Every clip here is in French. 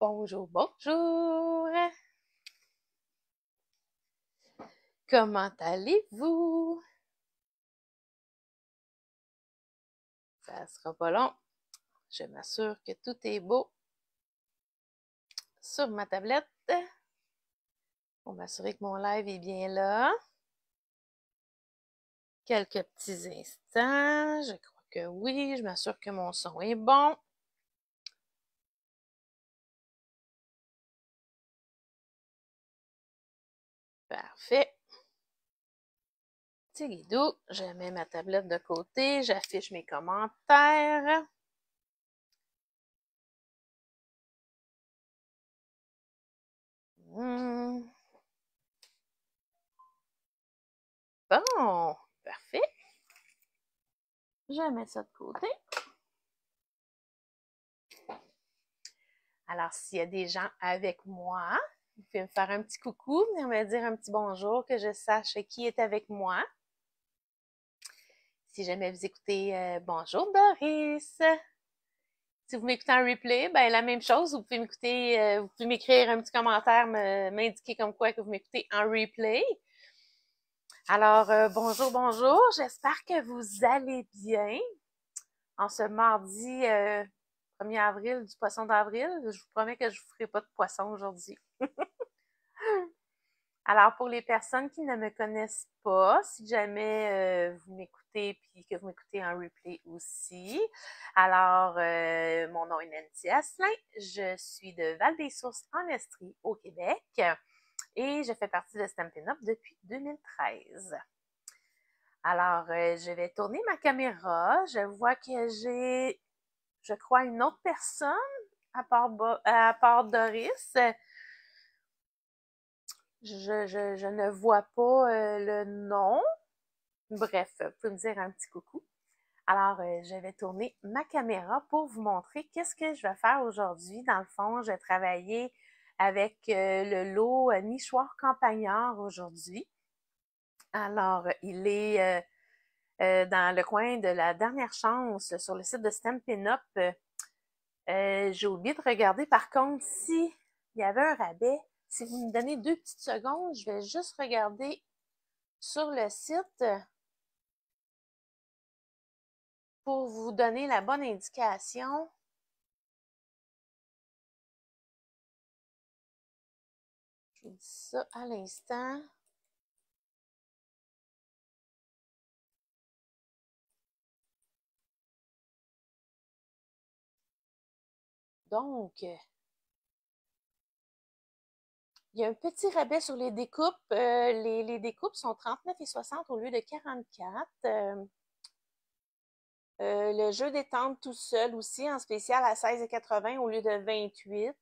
Bonjour, bonjour. Comment allez-vous? Ça sera pas long. Je m'assure que tout est beau sur ma tablette pour m'assurer que mon live est bien là. Quelques petits instants. Je crois que oui. Je m'assure que mon son est bon. Parfait. Petit guidou. Je mets ma tablette de côté. J'affiche mes commentaires. Bon, parfait. Je mets ça de côté. Alors, s'il y a des gens avec moi, vous pouvez me faire un petit coucou, venir me dire un petit bonjour, que je sache qui est avec moi. Si jamais vous écoutez, bonjour Doris. Si vous m'écoutez en replay, ben la même chose, vous pouvez m'écouter, vous pouvez m'écrire un petit commentaire, m'indiquer comme quoi que vous m'écoutez en replay. Alors, bonjour, bonjour, j'espère que vous allez bien. En ce mardi 1er avril du poisson d'avril, je vous promets que je ne vous ferai pas de poisson aujourd'hui. Alors, pour les personnes qui ne me connaissent pas, si jamais vous m'écoutez puis que vous m'écoutez en replay aussi, alors mon nom est Nancy Asselin, je suis de Val-des-Sources en Estrie au Québec et je fais partie de Stampin' Up depuis 2013. Alors, je vais tourner ma caméra, je vois que j'ai, je crois, une autre personne à part Doris. Je ne vois pas le nom. Bref, vous pouvez me dire un petit coucou. Alors, je vais tourner ma caméra pour vous montrer qu'est-ce que je vais faire aujourd'hui. Dans le fond, je vais travailler avec le lot Nichoir Campagnard aujourd'hui. Alors, il est dans le coin de la dernière chance sur le site de Stampin' Up. J'ai oublié de regarder par contre s'il y avait un rabais. Si vous me donnez 2 petites secondes, je vais juste regarder sur le site pour vous donner la bonne indication. Je vous dis ça à l'instant. Donc, il y a un petit rabais sur les découpes. Les découpes sont 39,60 au lieu de 44. Le jeu détente tout seul aussi, en spécial à 16,80 au lieu de 28.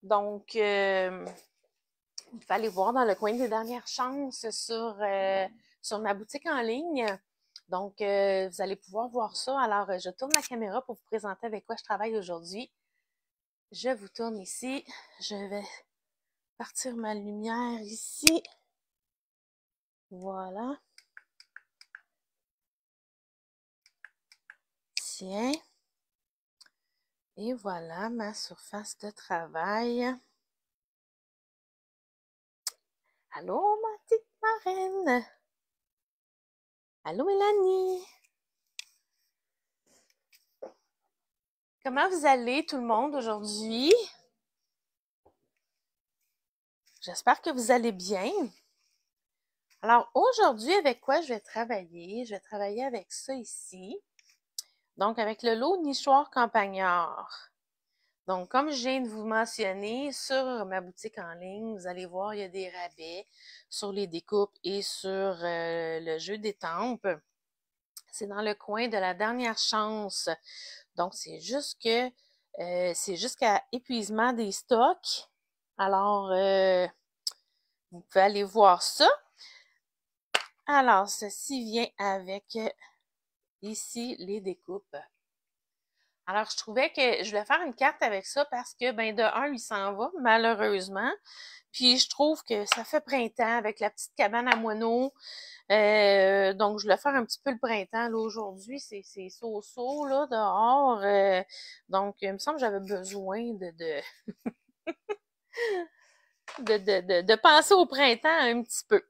Donc, il fallait voir dans le coin des dernières chances sur ma boutique en ligne. Donc, vous allez pouvoir voir ça. Alors, je tourne la caméra pour vous présenter avec quoi je travaille aujourd'hui. Je vous tourne ici. Je vais partir ma lumière ici. Voilà. Tiens. Et voilà ma surface de travail. Allô, ma petite marraine. Allô, Mélanie. Comment vous allez tout le monde aujourd'hui? J'espère que vous allez bien. Alors aujourd'hui, avec quoi je vais travailler? Je vais travailler avec ça ici. Donc, avec le lot Nichoir Campagnard. Donc, comme je viens de vous mentionner, sur ma boutique en ligne, vous allez voir, il y a des rabais sur les découpes et sur le jeu d'étampes. C'est dans le coin de la dernière chance. Donc, c'est juste que c'est jusqu'à épuisement des stocks. Alors, vous pouvez aller voir ça. Alors, ceci vient avec ici les découpes. Alors, je trouvais que je voulais faire une carte avec ça parce que, ben, de un, il s'en va, malheureusement. Puis, je trouve que ça fait printemps avec la petite cabane à moineaux. Donc, je voulais faire un petit peu le printemps, là, aujourd'hui. C'est so-so, là, dehors. Donc, il me semble que j'avais besoin de penser au printemps un petit peu.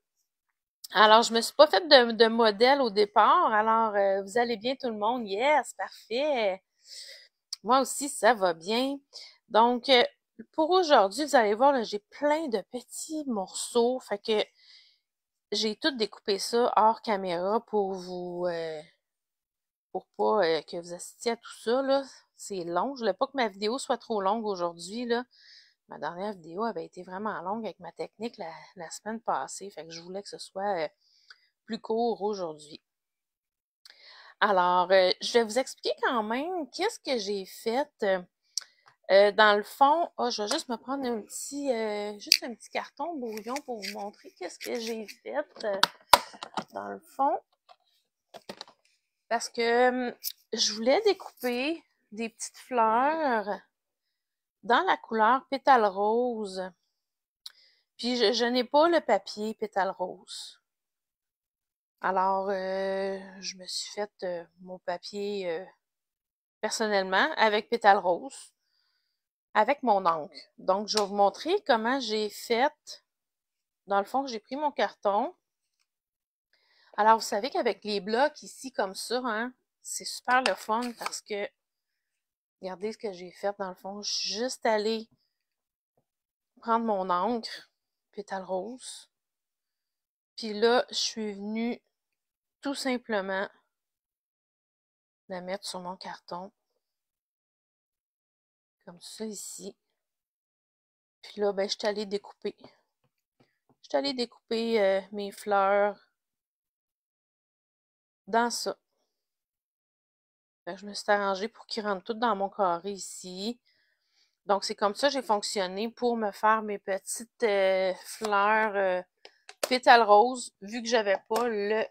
Alors, je me suis pas fait de modèle au départ. Alors, vous allez bien tout le monde? Yes, parfait. Moi aussi, ça va bien. Donc, pour aujourd'hui, vous allez voir, là, j'ai plein de petits morceaux. Fait que j'ai tout découpé ça hors caméra pour pas que vous assistiez à tout ça, là. C'est long. Je voulais pas que ma vidéo soit trop longue aujourd'hui, là. Ma dernière vidéo avait été vraiment longue avec ma technique la semaine passée. Fait que je voulais que ce soit plus court aujourd'hui. Alors, je vais vous expliquer quand même qu'est-ce que j'ai fait. Dans le fond, je vais juste me prendre juste un petit carton brouillon pour vous montrer qu'est-ce que j'ai fait dans le fond. Parce que je voulais découper des petites fleurs dans la couleur pétale rose. Puis je n'ai pas le papier pétale rose. Alors, je me suis fait mon papier personnellement avec pétale rose, avec mon encre. Donc, je vais vous montrer comment j'ai fait. Dans le fond, j'ai pris mon carton. Alors, vous savez qu'avec les blocs ici, comme ça, hein, c'est super le fun parce que, regardez ce que j'ai fait dans le fond. Je suis juste allée prendre mon encre, pétale rose. Puis là, je suis venue tout simplement la mettre sur mon carton. Comme ça ici. Puis là, ben, je suis allée découper. Je suis allée découper mes fleurs dans ça. Fait que je me suis arrangée pour qu'ils rentrent toutes dans mon carré ici. Donc, c'est comme ça que j'ai fonctionné pour me faire mes petites fleurs pétales roses, vu que j'avais pas le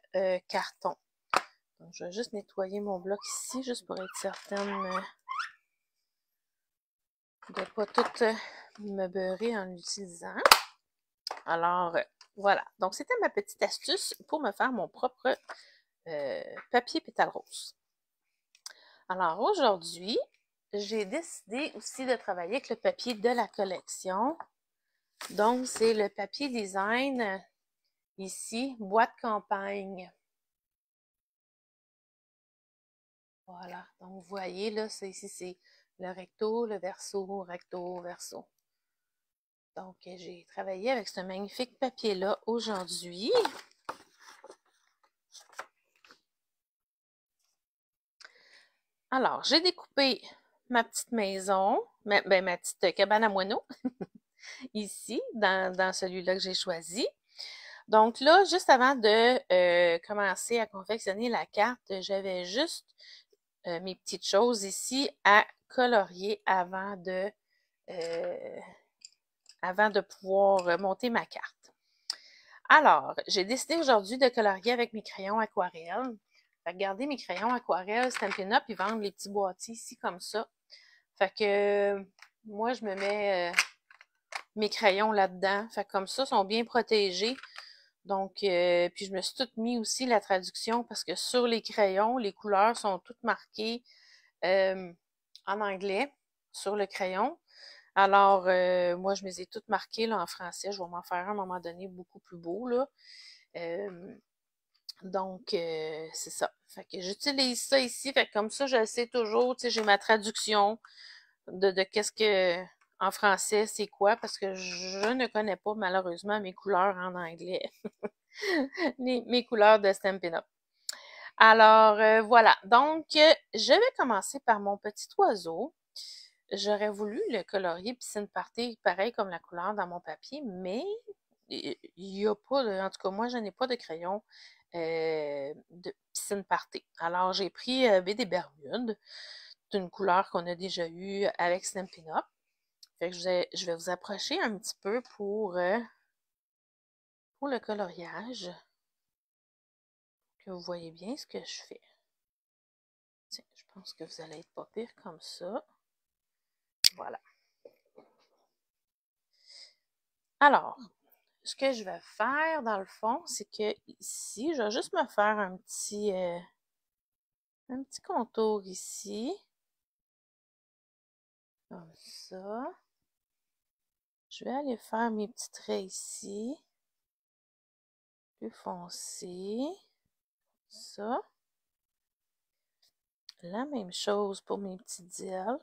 carton. Donc, je vais juste nettoyer mon bloc ici, juste pour être certaine de ne pas tout me beurrer en l'utilisant. Alors, voilà. Donc, c'était ma petite astuce pour me faire mon propre papier pétale rose. Alors, aujourd'hui, j'ai décidé aussi de travailler avec le papier de la collection. Donc, c'est le papier design, ici, boîte campagne. Voilà. Donc, vous voyez, là, ici, c'est le recto, le verso, recto, verso. Donc, j'ai travaillé avec ce magnifique papier-là aujourd'hui. Alors, j'ai découpé ma petite maison, ma petite cabane à moineaux, ici, dans celui-là que j'ai choisi. Donc là, juste avant de commencer à confectionner la carte, j'avais juste mes petites choses ici à colorier avant de pouvoir monter ma carte. Alors, j'ai décidé aujourd'hui de colorier avec mes crayons aquarelles. Regardez mes crayons aquarelles Stampin' Up, ils vendent les petits boîtiers ici comme ça. Fait que moi, je me mets mes crayons là-dedans. Fait que comme ça, ils sont bien protégés. Donc, puis je me suis toute mis aussi la traduction parce que sur les crayons, les couleurs sont toutes marquées en anglais sur le crayon. Alors, moi, je me les ai toutes marquées là, en français. Je vais m'en faire un à un moment donné beaucoup plus beau, là. Donc, c'est ça. Fait que j'utilise ça ici. Fait que comme ça, je le sais toujours. Tu sais, j'ai ma traduction de qu'est-ce que en français, c'est quoi, parce que je ne connais pas malheureusement mes couleurs en anglais. mes couleurs de Stampin' Up. Alors, voilà. Donc, je vais commencer par mon petit oiseau. J'aurais voulu le colorier piscine party, pareil comme la couleur dans mon papier, mais il n'y a pas en tout cas, moi, je n'ai pas de crayon de piscine party. Alors, j'ai pris BD Bermude, d'une couleur qu'on a déjà eue avec Stampin' Up. Fait que je vais vous approcher un petit peu pour le coloriage, que vous voyez bien ce que je fais. Tiens, je pense que vous allez être pas pire comme ça. Voilà. Alors, ce que je vais faire dans le fond, c'est que ici, je vais juste me faire un petit contour ici. Comme ça. Je vais aller faire mes petits traits ici. Plus foncé. Ça. La même chose pour mes petites ailes.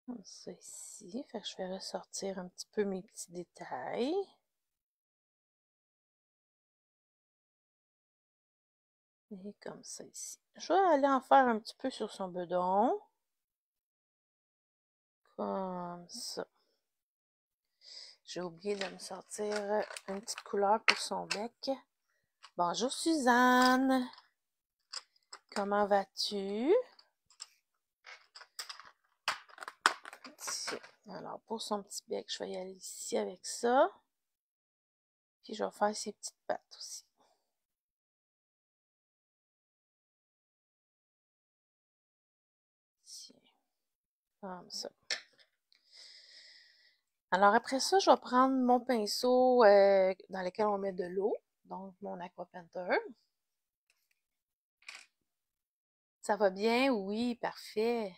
Comme ça ici. Fait que je vais ressortir un petit peu mes petits détails. Et comme ça ici. Je vais aller en faire un petit peu sur son bedon. Comme ça. J'ai oublié de me sortir une petite couleur pour son bec. Bonjour Suzanne. Comment vas-tu? Alors, pour son petit bec, je vais y aller ici avec ça. Puis, je vais faire ses petites pattes aussi. Tiens, comme ça. Alors, après ça, je vais prendre mon pinceau dans lequel on met de l'eau. Donc, mon Aqua Painter. Ça va bien? Oui, parfait.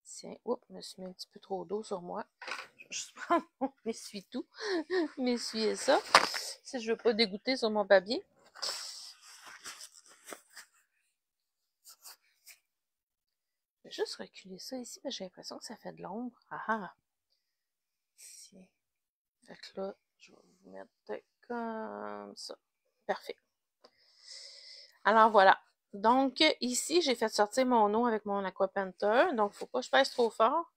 Tiens, oups, je me suis mis un petit peu trop d'eau sur moi. Je vais juste prendre mon essuie-tout, m'essuyer ça, si je veux pas dégoûter sur mon papier. Je vais juste reculer ça ici, parce que j'ai l'impression que ça fait de l'ombre. Ah ah! Tiens. Fait que là, je vais vous mettre comme ça. Parfait. Alors voilà. Donc, ici, j'ai fait sortir mon eau avec mon Aqua Painter. Donc, il ne faut pas que je pèse trop fort,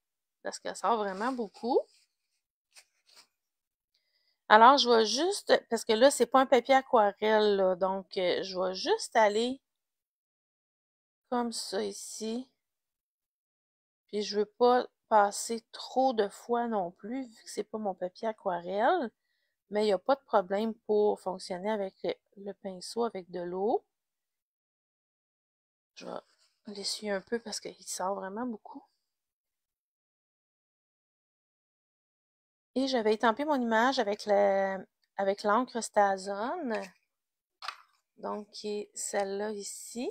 parce qu'elle sort vraiment beaucoup. Alors, je vais juste, parce que là, c'est pas un papier aquarelle, là, donc je vais juste aller comme ça ici. Puis je veux pas passer trop de fois non plus, vu que c'est pas mon papier aquarelle. Mais il n'y a pas de problème pour fonctionner avec le pinceau avec de l'eau. Je vais l'essuyer un peu parce qu'il sort vraiment beaucoup. Et je vais étamper mon image avec l'encre Stazone. Donc, qui est celle-là ici.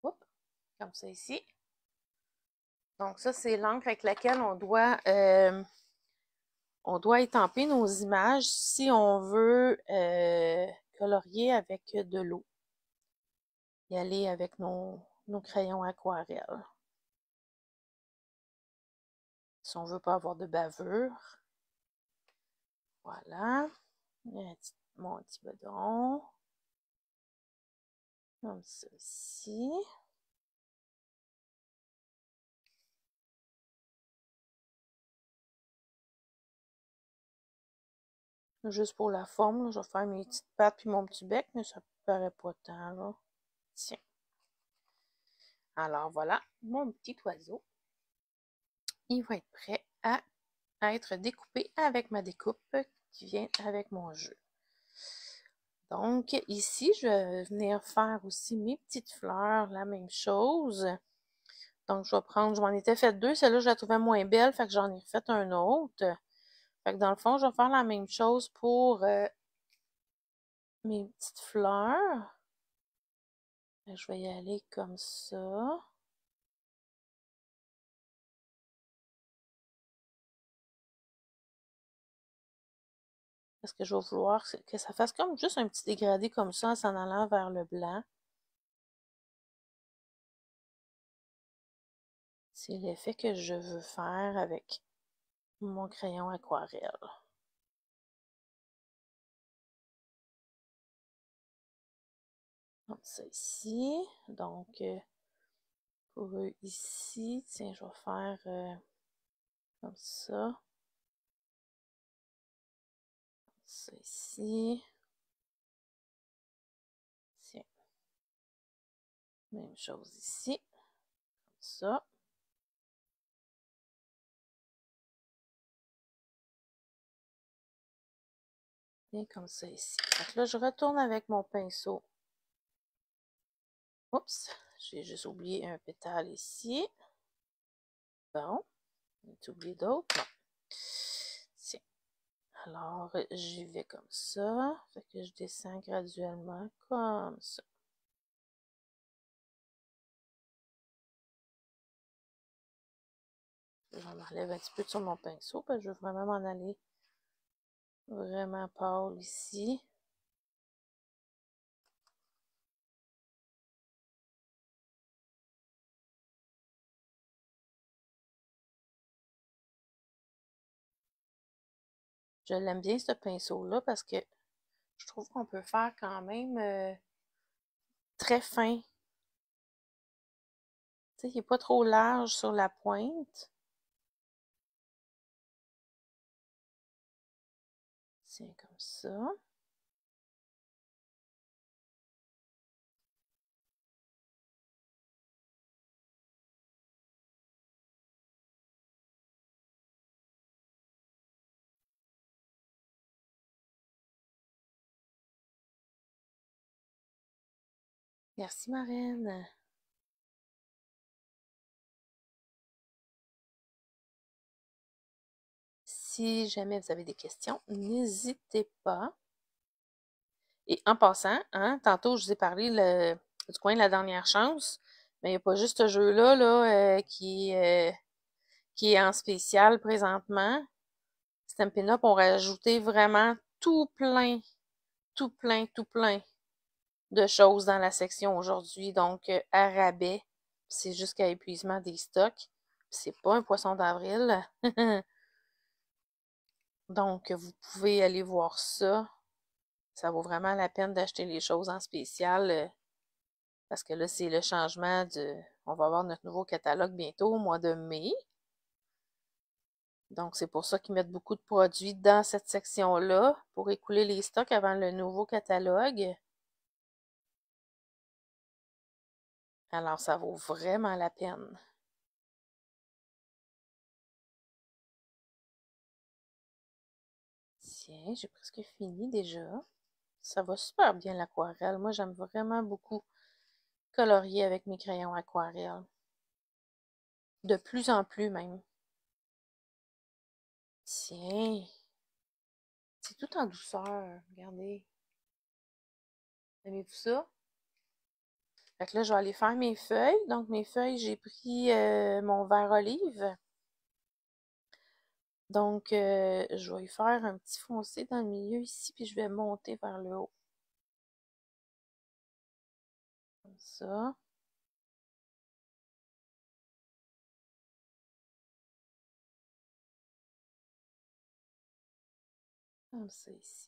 Oups, comme ça ici. Donc, ça, c'est l'encre avec laquelle on doit étamper nos images si on veut colorier avec de l'eau. Y aller avec nos crayons aquarelles. Si on veut pas avoir de bavure. Voilà. Mon petit bedon. Comme ceci. Juste pour la forme, là, je vais faire mes petites pattes puis mon petit bec, mais ça paraît pas tant, là. Tiens. Alors voilà, mon petit oiseau. Il va être prêt à être découpé avec ma découpe qui vient avec mon jeu. Donc, ici, je vais venir faire aussi mes petites fleurs, la même chose. Donc, je m'en étais fait deux. Celle-là, je la trouvais moins belle, fait que j'en ai refait un autre. Fait que dans le fond, je vais faire la même chose pour mes petites fleurs. Je vais y aller comme ça. Parce que je vais vouloir que ça fasse comme juste un petit dégradé comme ça en s'en allant vers le blanc. C'est l'effet que je veux faire avec mon crayon aquarelle. Comme ça ici. Donc, pour eux ici, tiens, je vais faire comme ça. Ça ici. Tiens. Même chose ici. Comme ça. Bien comme ça ici. Donc là, je retourne avec mon pinceau. Oups, j'ai juste oublié un pétale ici. Bon, j'ai oublié d'autres. Bon. Tiens. Alors, j'y vais comme ça. Fait que je descends graduellement comme ça. Je m'enlève un petit peu sur mon pinceau parce que je veux vraiment m'en aller vraiment pâle ici. Je l'aime bien ce pinceau-là parce que je trouve qu'on peut faire quand même très fin. Tu sais, il n'est pas trop large sur la pointe. Tiens, comme ça. Merci, Marraine. Si jamais vous avez des questions, n'hésitez pas. Et en passant, hein, tantôt je vous ai parlé du coin de la dernière chance, mais il n'y a pas juste ce jeu-là qui est en spécial présentement. Stampin' Up ont rajouté vraiment tout plein de choses dans la section aujourd'hui. Donc, à rabais, c'est jusqu'à épuisement des stocks. C'est pas un poisson d'avril. Donc, vous pouvez aller voir ça. Ça vaut vraiment la peine d'acheter les choses en spécial parce que là, c'est le changement de... On va avoir notre nouveau catalogue bientôt au mois de mai. Donc, c'est pour ça qu'ils mettent beaucoup de produits dans cette section-là pour écouler les stocks avant le nouveau catalogue. Alors, ça vaut vraiment la peine. Tiens, j'ai presque fini déjà. Ça va super bien l'aquarelle. Moi, j'aime vraiment beaucoup colorier avec mes crayons aquarelle. De plus en plus même. Tiens, c'est tout en douceur. Regardez. Aimez-vous ça? Fait que là, je vais aller faire mes feuilles. Donc, mes feuilles, j'ai pris mon vert olive. Donc, je vais y faire un petit foncé dans le milieu ici, puis je vais monter vers le haut. Comme ça. Comme ça ici.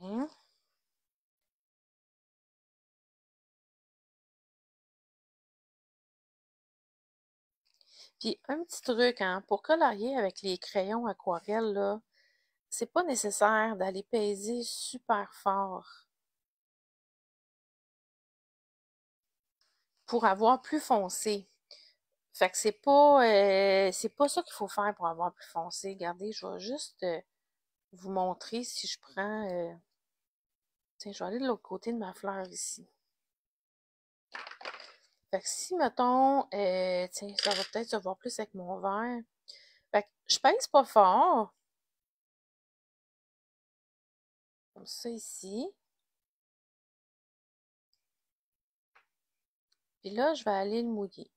Hein? Puis, un petit truc, hein, pour colorier avec les crayons aquarelle, là, c'est pas nécessaire d'aller peser super fort pour avoir plus foncé. Fait que c'est pas ça qu'il faut faire pour avoir plus foncé. Regardez, je vais juste vous montrer si je prends... tiens, je vais aller de l'autre côté de ma fleur ici. Fait que si, mettons, tiens, ça va peut-être se voir plus avec mon verre. Fait que je pèse pas fort. Comme ça ici. Puis là, je vais aller le mouiller.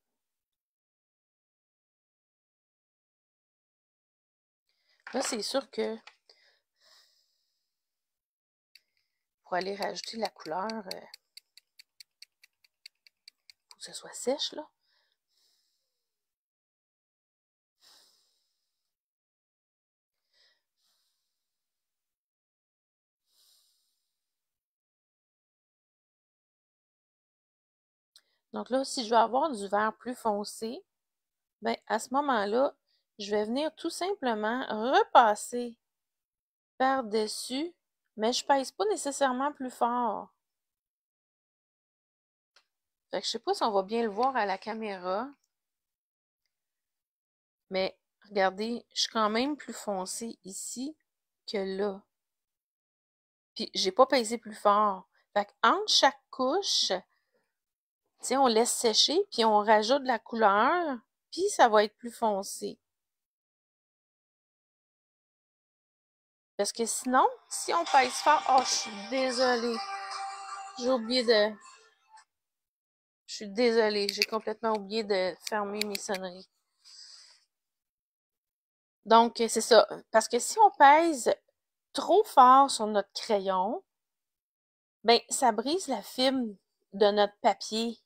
Là, c'est sûr que pour aller rajouter la couleur, faut que ce soit sèche, là. Donc là, si je veux avoir du vert plus foncé, ben à ce moment-là, je vais venir tout simplement repasser par-dessus, mais je pèse pas nécessairement plus fort. Fait que je sais pas si on va bien le voir à la caméra, mais regardez, je suis quand même plus foncée ici que là. Puis j'ai pas pesé plus fort. Fait qu'entre chaque couche, on laisse sécher, puis on rajoute de la couleur, puis ça va être plus foncé. Parce que sinon, si on pèse fort... Oh, je suis désolée. J'ai oublié de... Je suis désolée, j'ai complètement oublié de fermer mes sonneries. Donc, c'est ça. Parce que si on pèse trop fort sur notre crayon, ben, ça brise la fibre de notre papier.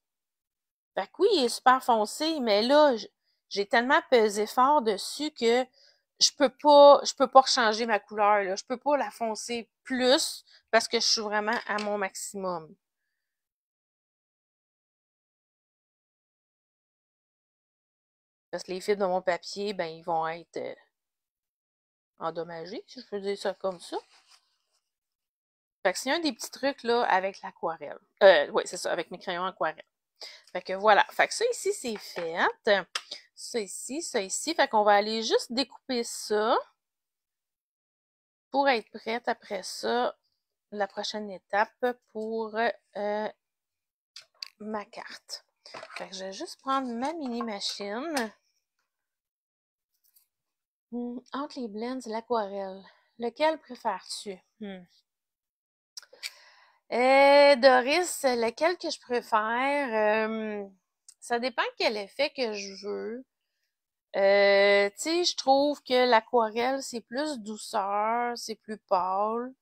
Fait que oui, il est super foncé, mais là, j'ai tellement pesé fort dessus que je peux pas changer ma couleur, là. Je peux pas la foncer plus parce que je suis vraiment à mon maximum. Parce que les fibres de mon papier, ben, ils vont être endommagés, si je peux dire ça comme ça. Fait que c'est un des petits trucs, là, avec l'aquarelle. Oui, c'est ça, avec mes crayons aquarelle. Fait que voilà. Fait que ça ici, c'est fait. Ça ici, ça ici. Fait qu'on va aller juste découper ça pour être prête après ça, la prochaine étape pour ma carte. Fait que je vais juste prendre ma mini machine. Entre les blends et l'aquarelle, lequel préfères-tu? Doris, lequel que je préfère? Ça dépend quel effet que je veux. Tu sais, je trouve que l'aquarelle, c'est plus douceur, c'est plus pâle.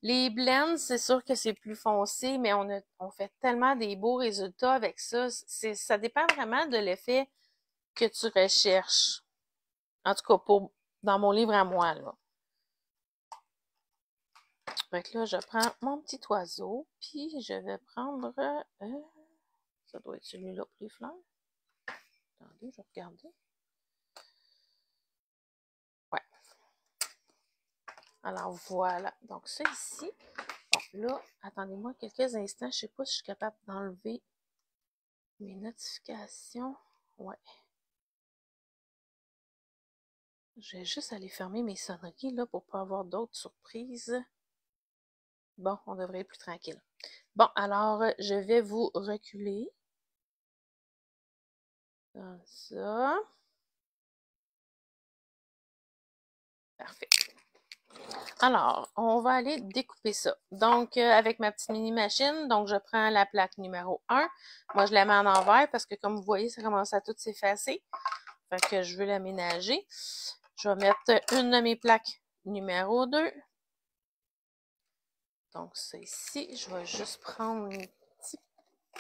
Les blends, c'est sûr que c'est plus foncé, mais on fait tellement des beaux résultats avec ça. Ça dépend vraiment de l'effet que tu recherches. En tout cas, dans mon livre à moi, là. Fait que là, je prends mon petit oiseau, puis je vais prendre... ça doit être celui-là pour les fleurs. Attendez, je vais regarder. Ouais. Alors, voilà. Donc, ça ici. Bon, là, attendez-moi quelques instants. Je sais pas si je suis capable d'enlever mes notifications. Ouais. Je vais juste aller fermer mes sonneries, là, pour pas avoir d'autres surprises. Bon, on devrait être plus tranquille. Bon, alors, je vais vous reculer. Comme ça. Parfait. Alors, on va aller découper ça. Donc, avec ma petite mini machine, donc je prends la plaque numéro 1. Moi, je la mets en envers parce que, comme vous voyez, ça commence à tout s'effacer. Fait que je veux l'aménager. Je vais mettre une de mes plaques numéro 2. Donc, ça ici, je vais juste prendre mes petits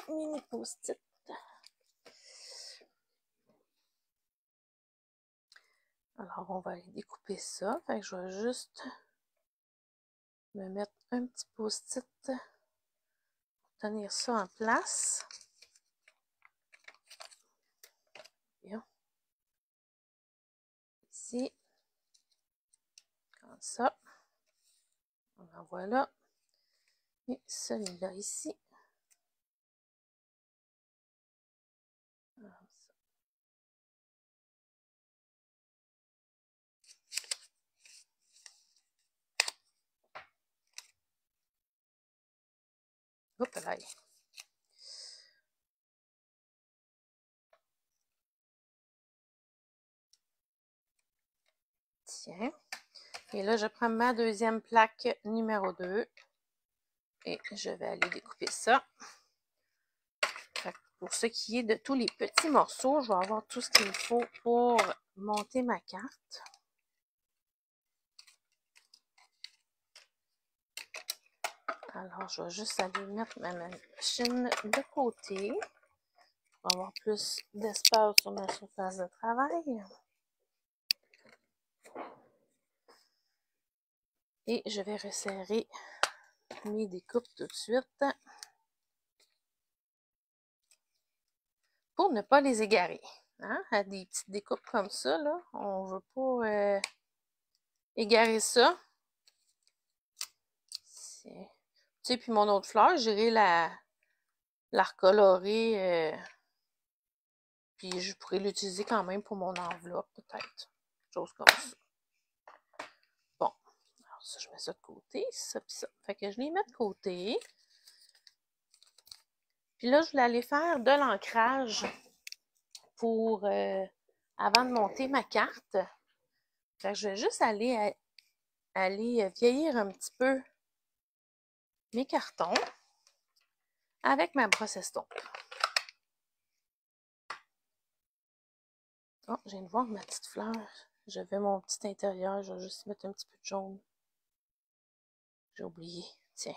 mini post-it. Alors, on va aller découper ça. Fait que je vais juste me mettre un petit post-it pour tenir ça en place. Bien. Ici. Comme ça. Alors voilà. Et celui-là ici. Comme ça. Hop là. Tiens. Et là, je prends ma deuxième plaque numéro 2. Et je vais aller découper ça. Pour ce qui est de tous les petits morceaux, je vais avoir tout ce qu'il faut pour monter ma carte. Alors, je vais juste aller mettre ma machine de côté pour avoir plus d'espace sur ma surface de travail. Et je vais resserrer mes découpes tout de suite pour ne pas les égarer. hein, à des petites découpes comme ça, là. On veut pas égarer ça. Tu sais, puis mon autre fleur, j'irai la recolorer, puis je pourrais l'utiliser quand même pour mon enveloppe, peut-être. Chose comme ça. Bon, alors ça, je mets ça de côté, ça puis ça. Fait que je les mets de côté. Puis là, je voulais aller faire de l'ancrage pour avant de monter ma carte. Fait que je vais juste aller vieillir un petit peu mes cartons avec ma brosse estompe. Oh, je viens de voir ma petite fleur. J'avais mon petit intérieur, je vais juste mettre un petit peu de jaune. J'ai oublié. Tiens.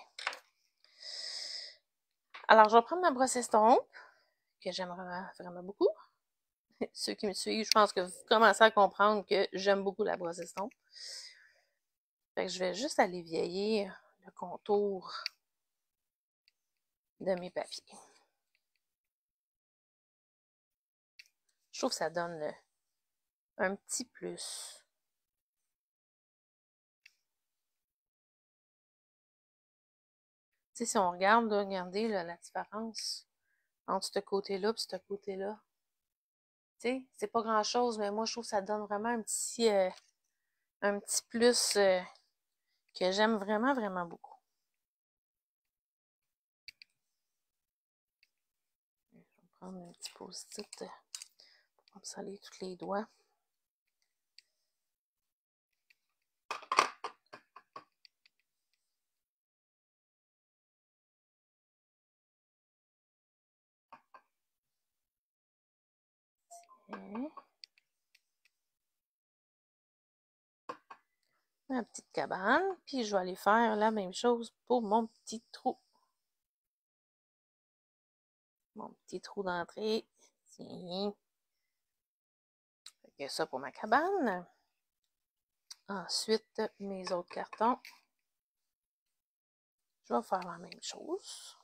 Alors, je vais prendre ma brosse estompe, que j'aime vraiment, vraiment beaucoup. Ceux qui me suivent, je pense que vous commencez à comprendre que j'aime beaucoup la brosse estompe. Fait que je vais juste aller vieillir le contour de mes papiers. Je trouve que ça donne un petit plus. Tu sais, si on regarde, là, regardez là, la différence entre ce côté-là et ce côté-là. Tu sais, c'est pas grand-chose, mais moi, je trouve que ça donne vraiment un petit plus que j'aime vraiment, vraiment beaucoup. Je vais prendre un petit post-it pour me saler tous les doigts. Ma petite cabane, puis je vais aller faire la même chose pour mon petit trou. Mon petit trou d'entrée. Tiens. Fait que ça pour ma cabane. Ensuite, mes autres cartons. Je vais faire la même chose.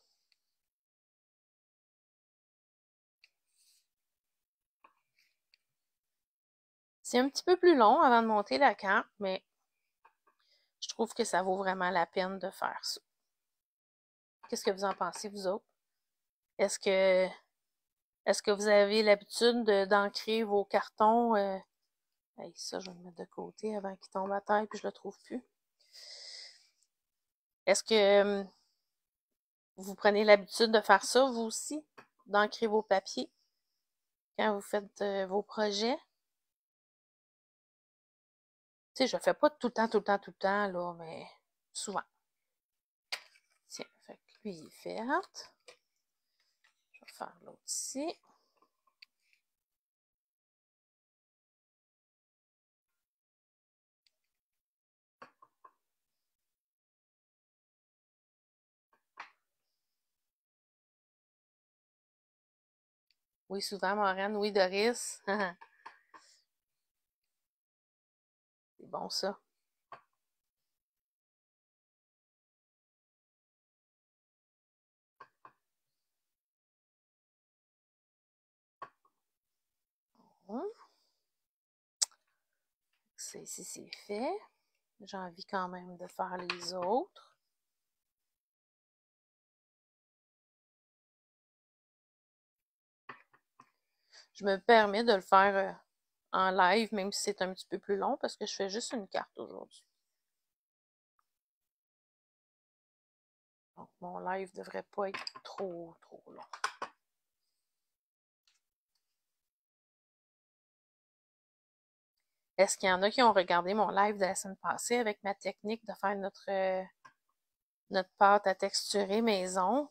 C'est un petit peu plus long avant de monter la carte, mais je trouve que ça vaut vraiment la peine de faire ça. Qu'est-ce que vous en pensez, vous autres? Est-ce que vous avez l'habitude d'ancrer vos cartons? Ça, je vais le mettre de côté avant qu'il tombe à terre puis je le trouve plus. Est-ce que vous prenez l'habitude de faire ça, vous aussi? D'ancrer vos papiers quand vous faites vos projets? Tu sais, je le fais pas tout le temps, tout le temps, tout le temps, là, mais souvent. Tiens, fait que lui, il est fait. Je vais faire l'autre ici. Oui, souvent, Morane. Oui, Doris. C'est bon, ça. Bon. Ça ici, c'est fait. J'ai envie quand même de faire les autres. Je me permets de le faire en live, même si c'est un petit peu plus long, parce que je fais juste une carte aujourd'hui. Donc, mon live ne devrait pas être trop, trop long. Est-ce qu'il y en a qui ont regardé mon live de la semaine passée avec ma technique de faire notre pâte à texturer maison?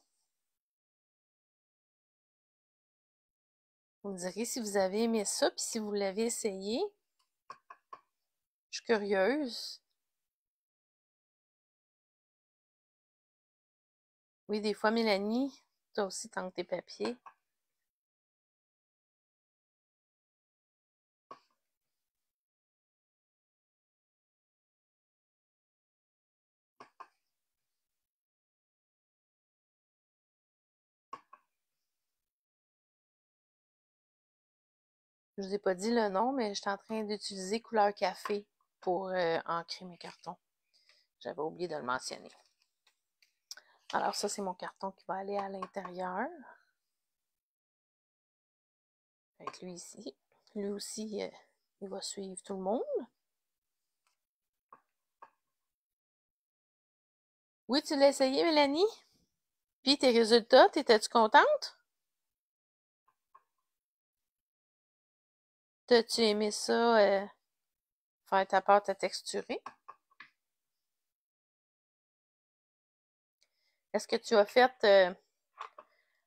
Vous me direz si vous avez aimé ça, puis si vous l'avez essayé. Je suis curieuse. Oui, des fois, Mélanie, toi aussi, tant que tes papiers. Je vous ai pas dit le nom, mais je suis en train d'utiliser couleur café pour ancrer mes cartons. J'avais oublié de le mentionner. Alors ça, c'est mon carton qui va aller à l'intérieur. Avec lui ici. Lui aussi, il va suivre tout le monde. Oui, tu l'as essayé, Mélanie? Puis tes résultats, t'étais-tu contente? T'as-tu aimé ça, faire ta pâte à texturer? Est-ce que tu as fait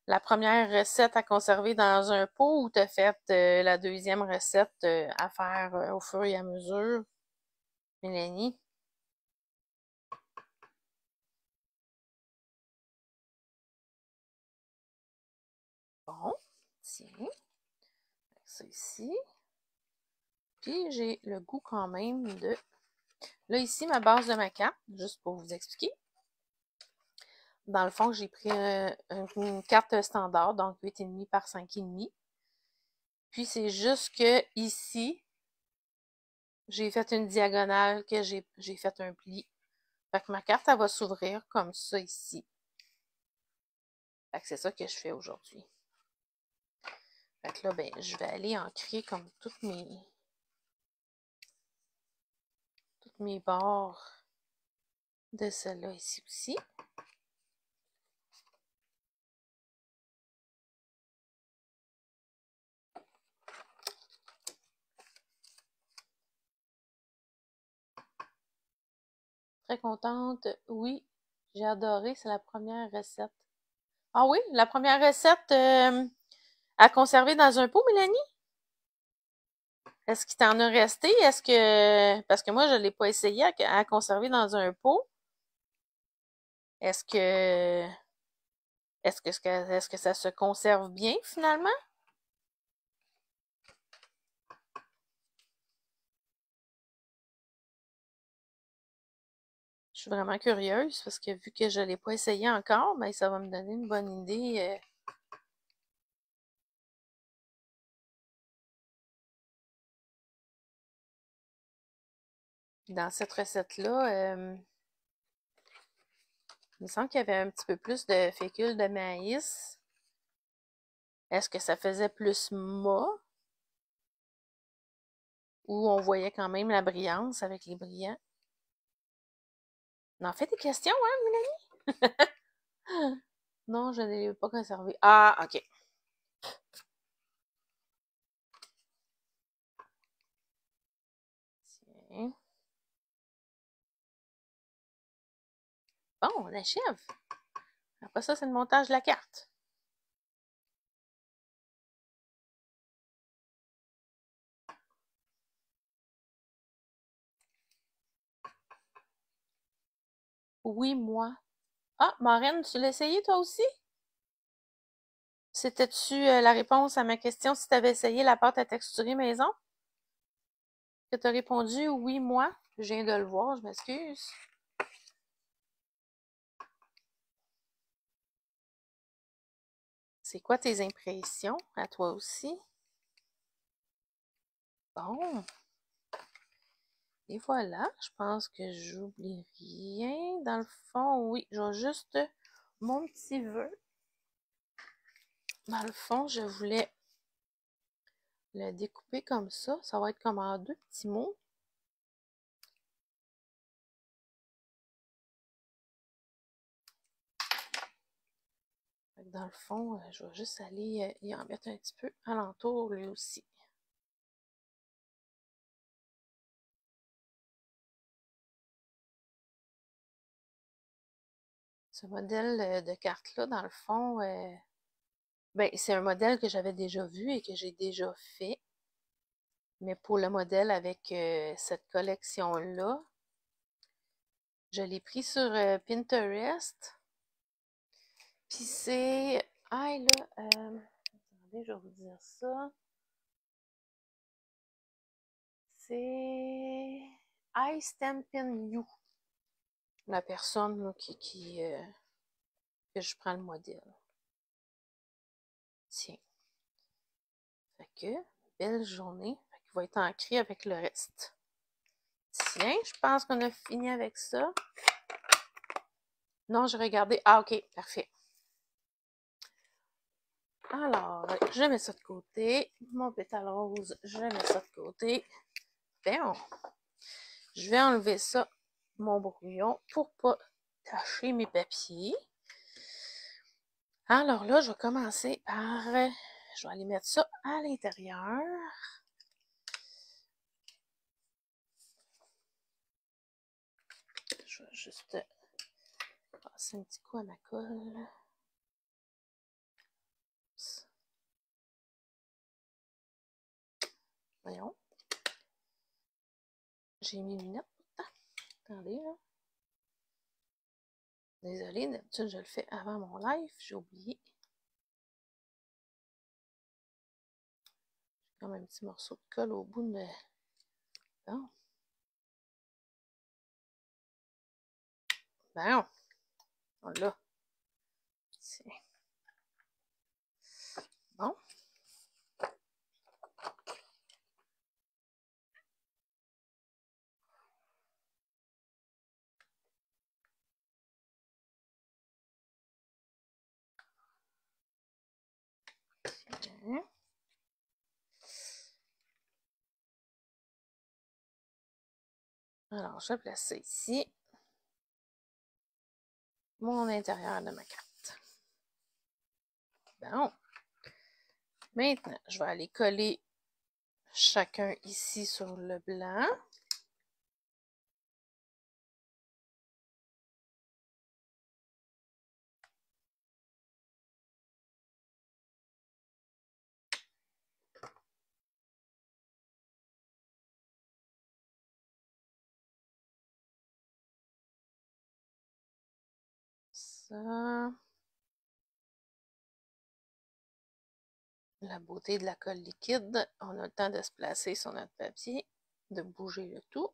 la première recette à conserver dans un pot ou t'as fait la deuxième recette à faire au fur et à mesure, Mélanie? Bon, tiens, ça ici. Puis j'ai le goût quand même de... Là, ici, ma base de ma carte, juste pour vous expliquer. Dans le fond, j'ai pris une carte standard, donc 8,5 par 5,5. Puis c'est juste que ici, j'ai fait une diagonale, que j'ai fait un pli. Fait que ma carte, elle va s'ouvrir comme ça ici. Fait que c'est ça que je fais aujourd'hui. Fait que là, ben, je vais aller ancrer comme toutes mes bords de celle-là ici aussi. Très contente. Oui, j'ai adoré. C'est la première recette. Ah oui, la première recette à conserver dans un pot, Mélanie? Est-ce qu'il t'en a resté? Est-ce que... Parce que moi, je ne l'ai pas essayé à conserver dans un pot. Est-ce que... Est-ce que ça se conserve bien, finalement? Je suis vraiment curieuse parce que vu que je ne l'ai pas essayé encore, ben, ça va me donner une bonne idée. Dans cette recette-là, il me semble qu'il y avait un petit peu plus de fécule de maïs. Est-ce que ça faisait plus mât? Ou on voyait quand même la brillance avec les brillants? On en fait des questions, hein, Mélanie? Non, je ne l'ai pas conservé. Ah, ok. Tiens. Bon, on achève. Après ça, c'est le montage de la carte. Oui, moi. Ah, Maureen, tu l'as essayé toi aussi? C'était-tu la réponse à ma question si tu avais essayé la pâte à texturer maison? Que tu as répondu oui, moi. Je viens de le voir, je m'excuse. C'est quoi tes impressions à toi aussi? Bon. Et voilà, je pense que j'oublie rien. Dans le fond, oui, j'ai juste mon petit vœu. Dans le fond, je voulais le découper comme ça. Ça va être comme en deux petits mots. Dans le fond, je vais juste aller y en mettre un petit peu alentour lui aussi. Ce modèle de carte-là, dans le fond, ben, c'est un modèle que j'avais déjà vu et que j'ai déjà fait. Mais pour le modèle avec cette collection-là, je l'ai pris sur Pinterest. Puis c'est... Ah, là, attendez, je vais vous dire ça. C'est I Stampin' You. La personne là, que je prends le modèle. Tiens. Fait que, belle journée. Il va être ancré avec le reste. Tiens, je pense qu'on a fini avec ça. Non, j'ai regardé. Ah, ok, parfait. Alors, je mets ça de côté. Mon pétale rose, je mets ça de côté. Bien, je vais enlever ça, mon brouillon, pour pas tacher mes papiers. Alors là, je vais commencer par... je vais aller mettre ça à l'intérieur. Je vais juste passer un petit coup à ma colle. Voyons. J'ai mis mes lunettes pourtant. Attendez, là. Désolée, d'habitude, je le fais avant mon live. J'ai oublié. J'ai comme un petit morceau de colle au bout de... Bon. Bon. On l'a. Tiens. Bon. Tiens. Alors, je place ça ici. Mon intérieur de ma carte. Bon. Maintenant, je vais aller coller chacun ici sur le blanc. Ça. La beauté de la colle liquide, on a le temps de se placer sur notre papier, de bouger le tout.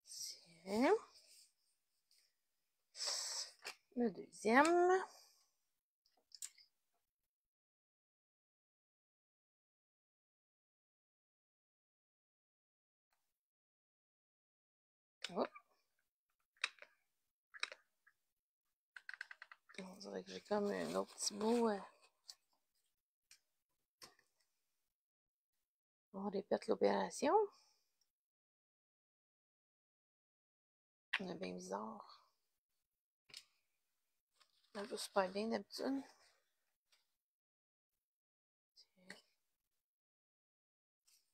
Tiens. Le deuxième. Oh. On dirait que j'ai comme un autre petit bout. On répète l'opération. C'est bien bizarre. Ça va super bien d'habitude.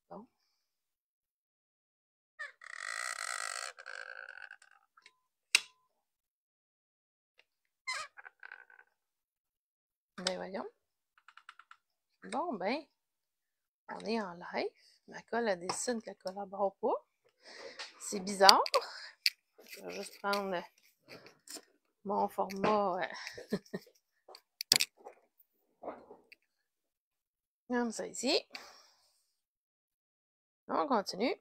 Bon. Ben voyons. Bon, ben, on est en live. Ma colle, elle décide qu'elle ne collabore pas. C'est bizarre. Je vais juste prendre mon format comme ça ici. On continue.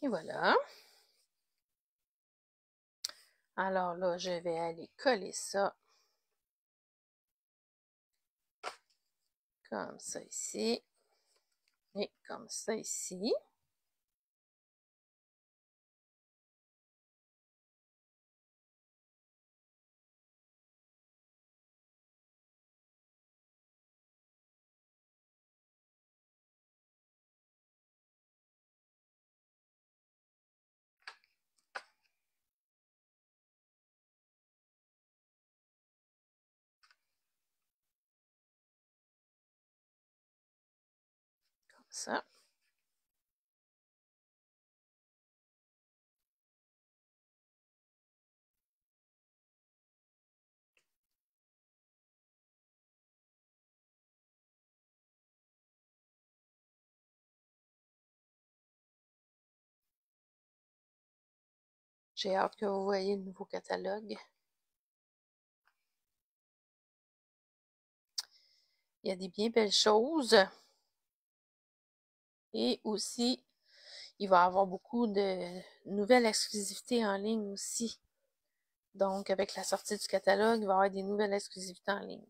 Et voilà. Alors là, je vais aller coller ça comme ça ici et comme ça ici. Comme ça. J'ai hâte que vous voyez le nouveau catalogue. Il y a des bien belles choses. Et aussi, il va y avoir beaucoup de nouvelles exclusivités en ligne aussi. Donc, avec la sortie du catalogue, il va y avoir des nouvelles exclusivités en ligne.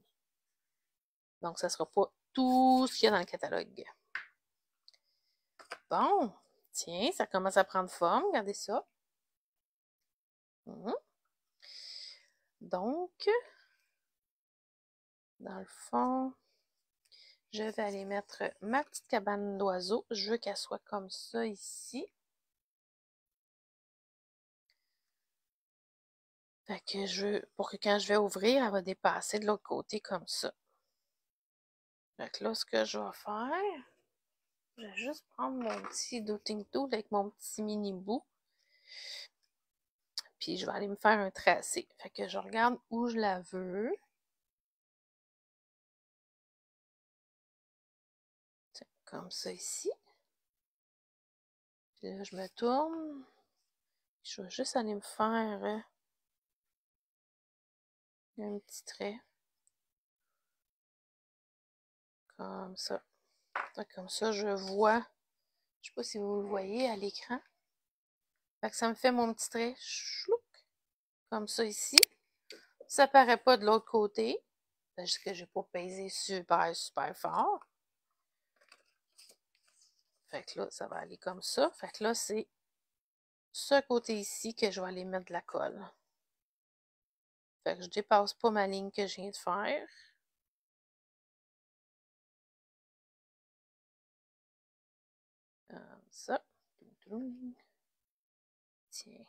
Donc, ça ne sera pas tout ce qu'il y a dans le catalogue. Bon, tiens, ça commence à prendre forme. Regardez ça. Donc, dans le fond, je vais aller mettre ma petite cabane d'oiseaux. Je veux qu'elle soit comme ça ici. Fait que pour que quand je vais ouvrir, elle va dépasser de l'autre côté comme ça. Fait que là, ce que je vais faire, je vais juste prendre mon petit dotting tool avec mon petit mini bout. Puis je vais aller me faire un tracé. Fait que je regarde où je la veux. Comme ça ici. Puis là, je me tourne. Je vais juste aller me faire un petit trait. Comme ça. Comme ça, je vois. Je sais pas si vous le voyez à l'écran. Fait que ça me fait mon petit trait. Chlouc, comme ça ici. Ça paraît pas de l'autre côté. Parce que j'ai pas pesé super, super fort. Fait que là, ça va aller comme ça. Fait que là, c'est ce côté ici que je vais aller mettre de la colle. Fait que je dépasse pas ma ligne que je viens de faire. Comme ça. Tiens.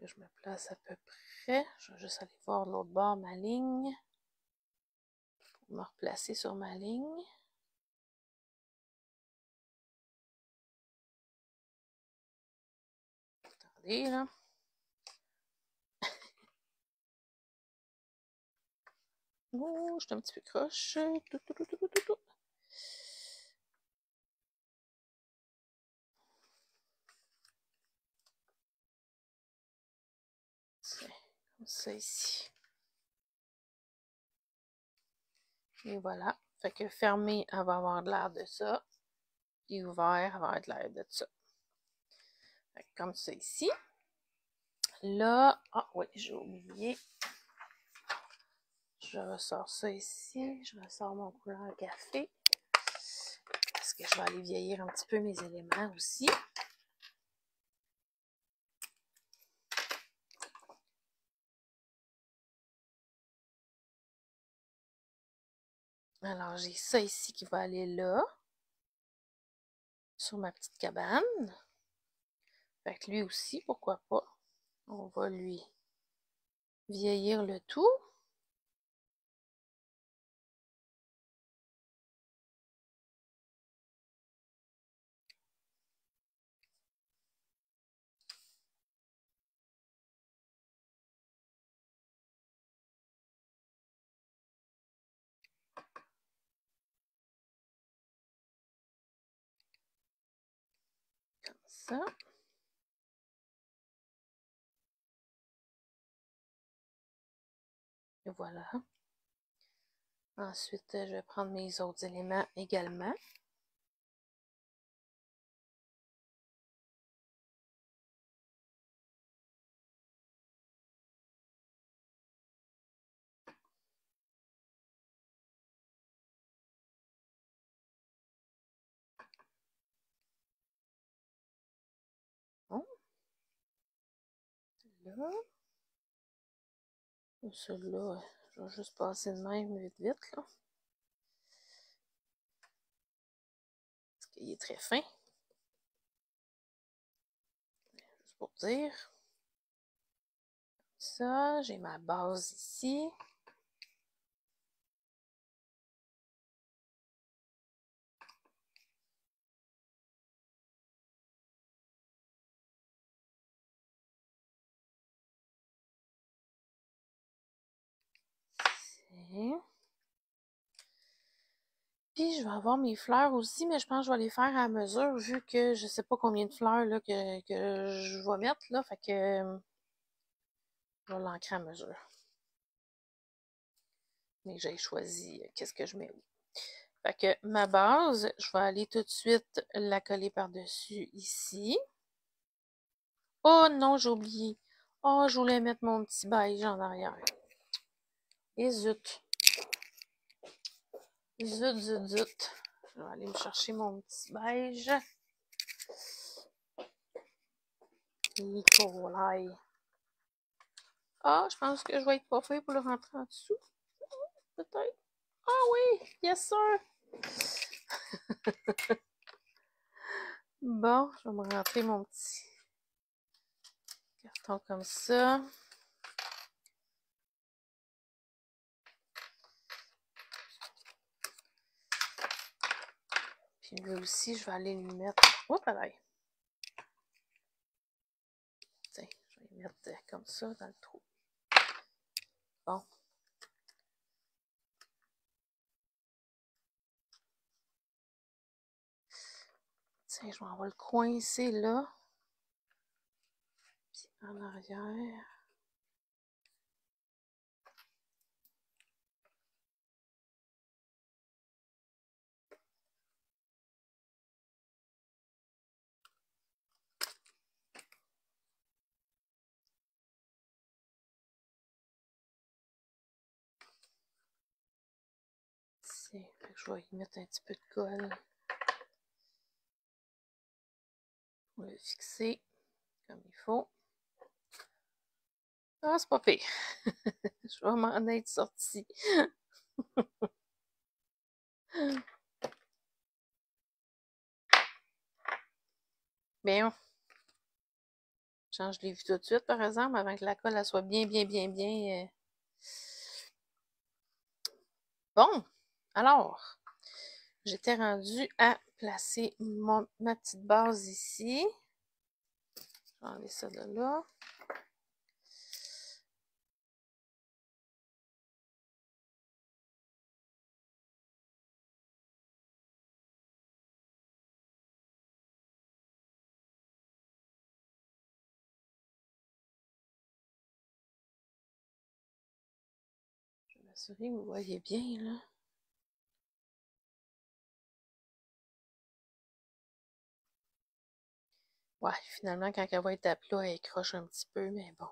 Je me place à peu près. Je vais juste aller voir de l'autre bord ma ligne. Pour me replacer sur ma ligne. Attendez, là. Oh, je suis un petit peu croche. Tiens, comme ça ici. Et voilà. Fait que fermé, elle va avoir de l'air de ça. Et ouvert, elle va avoir de l'air de ça. Fait que comme ça ici. Là, ah oui, j'ai oublié. Je ressors ça ici. Je ressors mon couleur café. Parce que je vais aller vieillir un petit peu mes éléments aussi. Alors, j'ai ça ici qui va aller là. Sur ma petite cabane. Fait que lui aussi, pourquoi pas. On va lui vieillir le tout. Comme ça. Et voilà. Ensuite, je vais prendre mes autres éléments également. Bon. Là. Celui-là, je vais juste passer de même vite vite, là. Parce qu'il est très fin. Juste pour dire. Ça, j'ai ma base ici. Puis je vais avoir mes fleurs aussi, mais je pense que je vais les faire à mesure vu que je sais pas combien de fleurs là, que je vais mettre là. Fait que je vais l'ancrer à mesure. Mais j'ai choisi qu'est-ce que je mets où. Fait que ma base, je vais aller tout de suite la coller par-dessus ici. Oh non, j'ai oublié. Oh, je voulais mettre mon petit beige en arrière. Et zut. Zut, zut, zut. Je vais aller me chercher mon petit beige. Nicolai. Ah, je pense que je vais être pas fait pour le rentrer en dessous. Peut-être. Ah oui, yes sir. Bon, je vais me rentrer mon petit carton comme ça. Puis lui aussi, je vais aller lui mettre. Hop là. Tiens, je vais lui mettre comme ça dans le trou. Bon. Tiens, je m'en vais le coincer là. Puis en arrière. Tiens, fait que je vais y mettre un petit peu de colle. Pour le fixer comme il faut. Ah, c'est pas pire. Je vais m'en être sortie. Bien, je l'ai vu tout de suite, par exemple, avant que la colle elle soit bien. Bon, alors, j'étais rendue à placer ma petite base ici. Je vais enlever ça de là. Je vais m'assurer que vous voyez bien, là. Ouais, finalement, quand elle va être à plat, elle croche un petit peu, mais bon.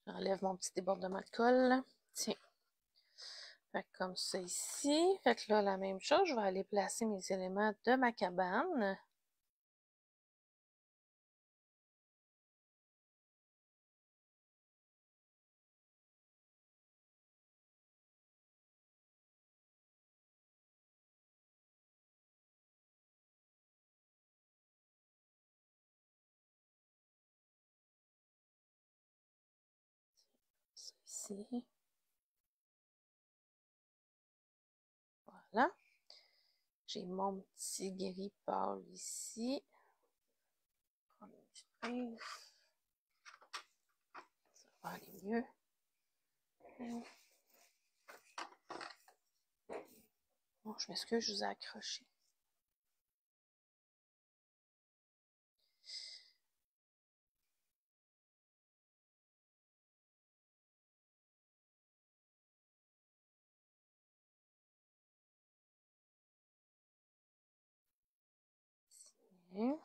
J'enlève mon petit débordement de colle. Tiens. Fait que comme ça ici. Fait que là, la même chose, je vais aller placer mes éléments de ma cabane. Ça ici. Voilà. J'ai mon petit gris pâle ici. Prendre une petite pince. Ça va aller mieux. Bon, je m'excuse, je vous ai accroché. Tiens.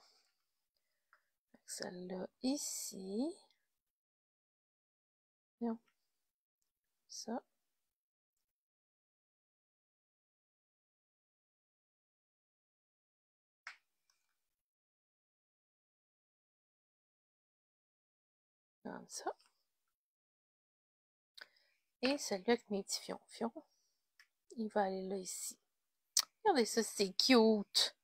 Celle-là ici. Non. Ça. Comme ça. Et celui-là avec mes petits fions. Il va aller là ici. Regardez ça, c'est cute.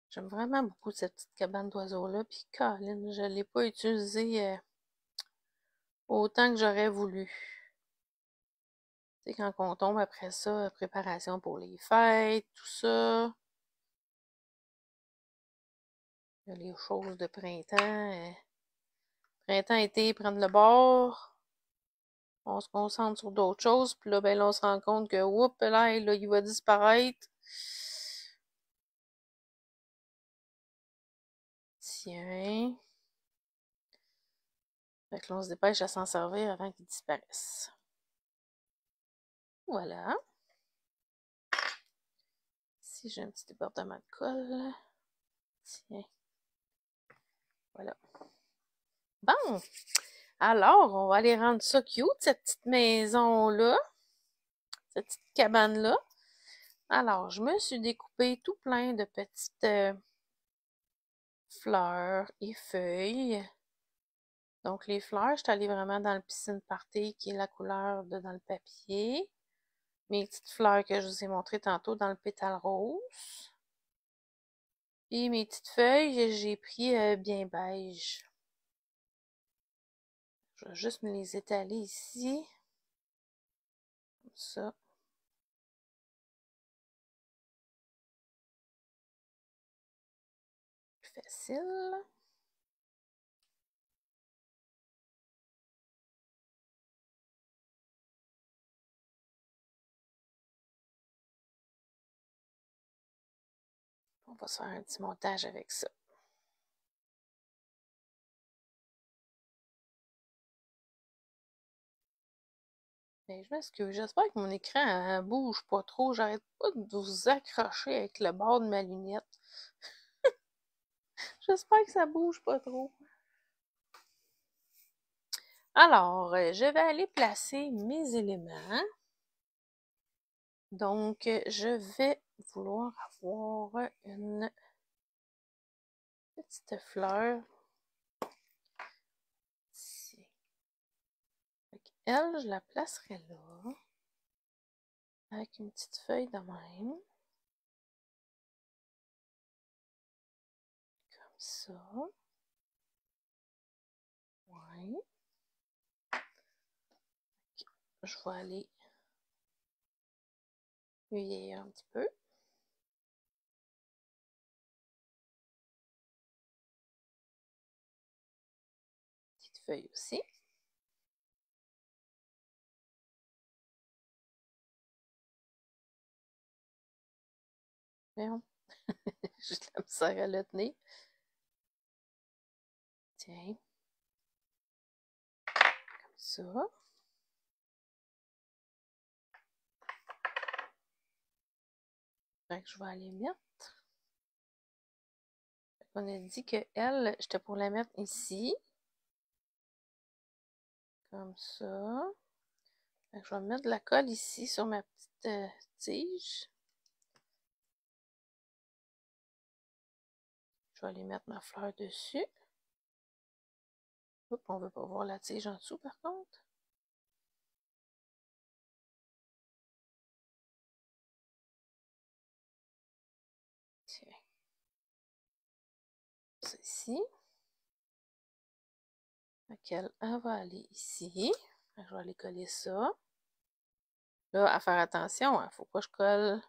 J'aime vraiment beaucoup cette petite cabane d'oiseaux-là. Puis, Colin, je ne l'ai pas utilisée autant que j'aurais voulu. Tu sais, quand on tombe après ça, préparation pour les fêtes, tout ça. les choses de printemps. Printemps, été, prendre le bord. On se concentre sur d'autres choses. Puis là, ben là, on se rend compte que, oups, là, il va disparaître. Tiens. Fait que là, on se dépêche à s'en servir avant qu'il disparaisse. Voilà. Ici, j'ai un petit débordement de colle. Tiens. Voilà. Bon. Alors, on va aller rendre ça cute, cette petite maison-là. Cette petite cabane-là. Alors, je me suis découpé tout plein de petites fleurs et feuilles. Donc, les fleurs, je suis allée vraiment dans le piscine party, qui est la couleur de dans le papier. Mes petites fleurs que je vous ai montrées tantôt dans le pétale rose. Puis mes petites feuilles, j'ai pris bien beige. Je vais juste me les étaler ici. Comme ça. Plus facile. On va se faire un petit montage avec ça. Mais je m'excuse, j'espère que mon écran bouge pas trop. J'arrête pas de vous accrocher avec le bord de ma lunette. J'espère que ça bouge pas trop. Alors, je vais aller placer mes éléments. Donc, je vais vouloir avoir une petite fleur ici. Elle, je la placerai là, avec une petite feuille de même. Comme ça. Ouais. Je vais aller vieillir un petit peu. Petite feuille aussi. Voyons. J'ai de la misère à le tenir. Tiens. Comme ça. Fait que je vais aller mettre. On a dit que elle, j'étais pour la mettre ici. Comme ça. Fait que je vais mettre de la colle ici sur ma petite tige. Je vais aller mettre ma fleur dessus. Oups, on ne veut pas voir la tige en dessous par contre. Tiens. Ça ici. Laquelle elle va aller ici. Je vais aller coller ça. Là, à faire attention, il ne faut pas que je colle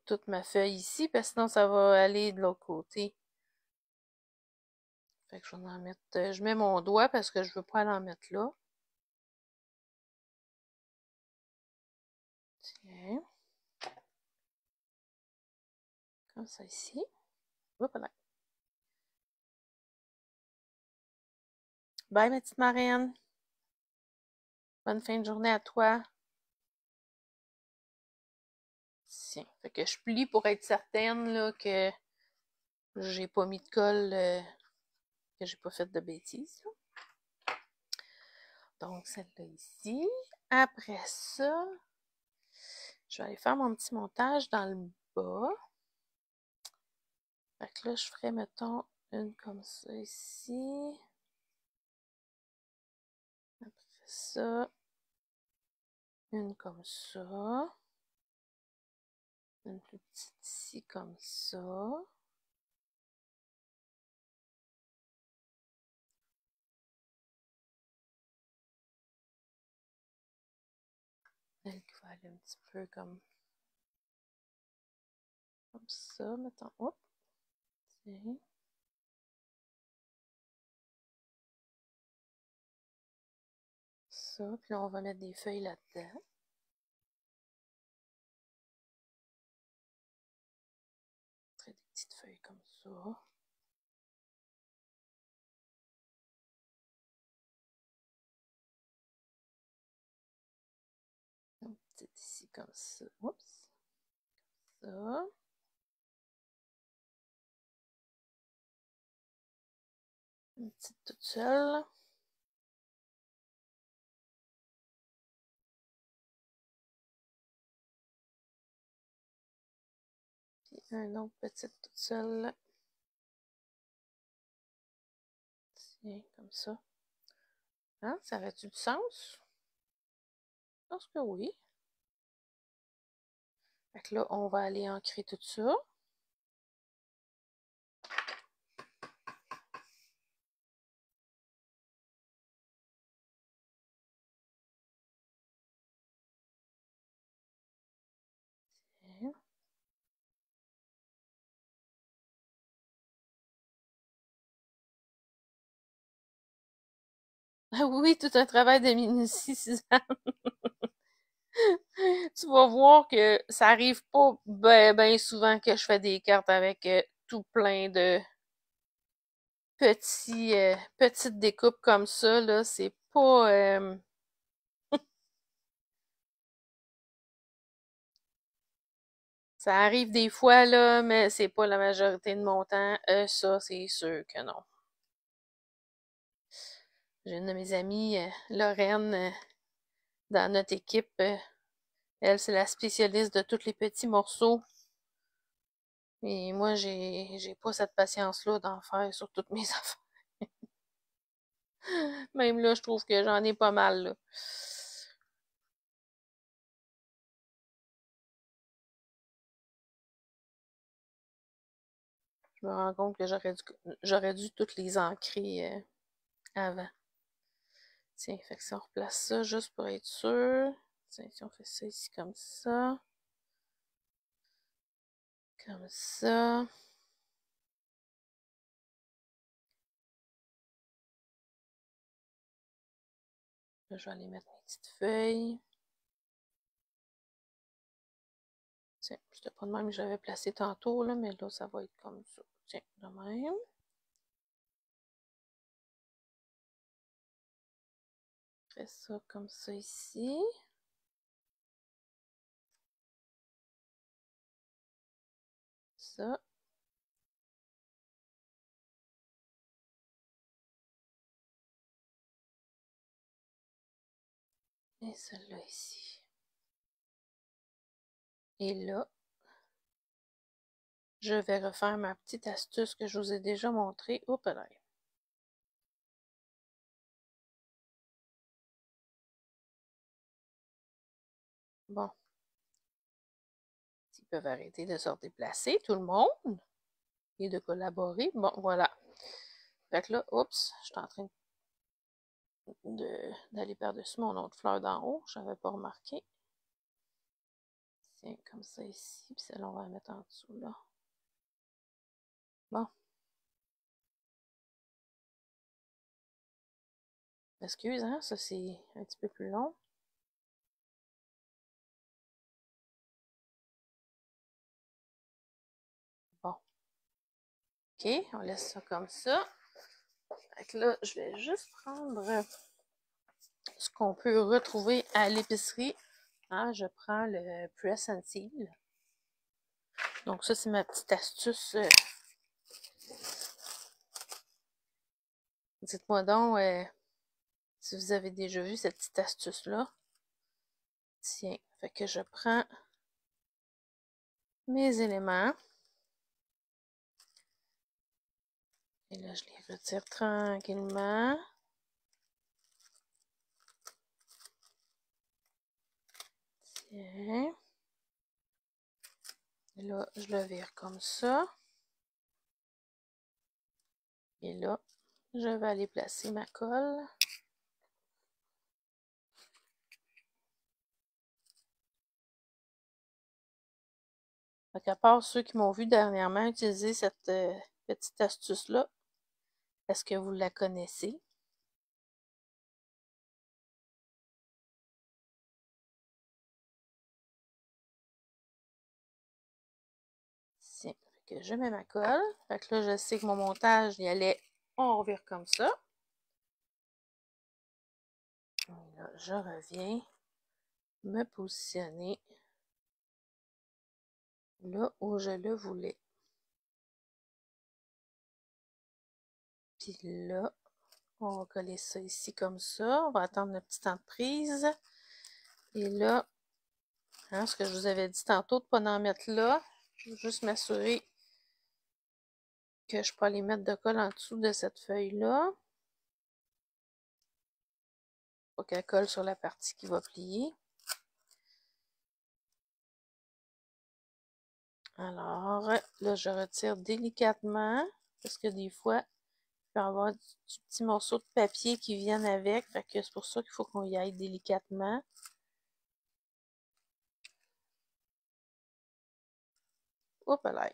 toute ma feuille ici, parce que sinon ça va aller de l'autre côté. Fait que je vais en mettre. Je mets mon doigt parce que je ne veux pas en mettre là. Tiens. Comme ça ici. Hop là. Bye, ma petite marraine. Bonne fin de journée à toi. Tiens. Fait que je plie pour être certaine là, que j'ai pas mis de colle, que j'ai pas fait de bêtises. Là. Donc, celle-là ici. Après ça, je vais aller faire mon petit montage dans le bas. Fait que là, je ferai, mettons, une comme ça ici. Après ça, une comme ça. Une plus petite ici comme ça. Elle qui va aller un petit peu comme Comme ça, mettons. Hop. Tiens. Ça, puis là, on va mettre des feuilles là-dedans. Des petites feuilles comme ça. Une petite ici comme ça. Oups. Ça. Une petite toute seule. Puis un autre petite toute seule. Tiens, comme ça. Hein? Ça aurait-tu du sens? Je pense que oui. Fait que là, on va aller ancrer tout ça. Tiens. Ah oui, tout un travail de minutie, Suzanne. Tu vas voir que ça arrive pas ben souvent que je fais des cartes avec tout plein de petites découpes comme ça, là. C'est pas... ça arrive des fois, là, mais c'est pas la majorité de mon temps. Ça, c'est sûr que non. J'ai une de mes amies, Lorraine, dans notre équipe. Elle, c'est la spécialiste de tous les petits morceaux. Et moi, j'ai pas cette patience-là d'en faire sur toutes mes affaires. Même là, je trouve que j'en ai pas mal, là. Je me rends compte que j'aurais dû toutes les ancrer avant. Tiens, fait que si on replace ça juste pour être sûr. Tiens, si on fait ça ici comme ça. Comme ça. Là, je vais aller mettre mes petites feuilles. Tiens, c'était pas de même que j'avais placé tantôt, là, mais là, ça va être comme ça. Tiens, de même. Je fais ça comme ça ici. Ça. Et celle-là ici. Et là, je vais refaire ma petite astuce que je vous ai déjà montrée. Oups là. Bon. Ils peuvent arrêter de se déplacer, tout le monde, et de collaborer. Bon, voilà. Fait que là, oups, je suis en train d'aller par-dessus mon autre fleur d'en haut. Je n'avais pas remarqué. Tiens, comme ça ici. Puis celle-là, on va la mettre en dessous, là. Bon. Excuse, hein, ça c'est un petit peu plus long. Bon. OK, on laisse ça comme ça. Fait que là, je vais juste prendre ce qu'on peut retrouver à l'épicerie. Ah, je prends le Press and Seal. Donc ça, c'est ma petite astuce. Dites-moi donc si vous avez déjà vu cette petite astuce-là. Tiens, fait que je prends mes éléments. Et là, je les retire tranquillement. Tiens. Et là, je le vire comme ça. Et là, je vais aller placer ma colle. Donc, à part ceux qui m'ont vu dernièrement utiliser cette petite astuce-là, est-ce que vous la connaissez? Tiens, fait que je mets ma colle. Fait que là, je sais que mon montage y allait, on revire comme ça. Et là, je reviens me positionner là où je le voulais. Puis là, on va coller ça ici comme ça. On va attendre notre petit temps de prise. Et là, hein, ce que je vous avais dit tantôt de ne pas en mettre là, je vais juste m'assurer que je peux aller mettre de colle en dessous de cette feuille-là. Pour qu'elle colle sur la partie qui va plier. Alors, là, je retire délicatement parce que des fois, il peut y avoir du petit morceau de papier qui viennent avec. Fait que c'est pour ça qu'il faut qu'on y aille délicatement. Hop là.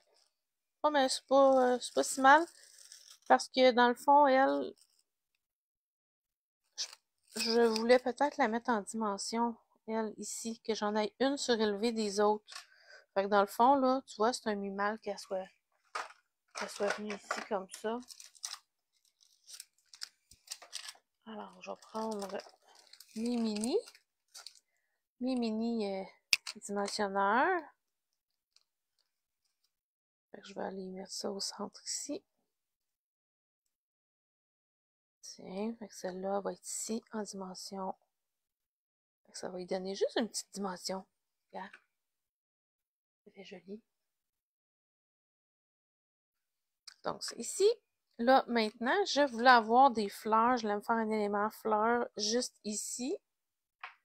Oh, mais c'est pas si mal parce que dans le fond, elle, je voulais peut-être la mettre en dimension, elle, ici, que j'en aille une surélevée des autres. Fait que dans le fond, là, tu vois, c'est un mi-mal qu'elle soit venue ici comme ça. Alors, je vais prendre mes mini dimensionneurs. Fait que je vais aller mettre ça au centre ici. Tiens, fait que celle-là va être ici en dimension. Fait que ça va lui donner juste une petite dimension. Regarde. Ça fait joli. Donc, c'est ici. Là, maintenant, je voulais avoir des fleurs. Je voulais me faire un élément fleur juste ici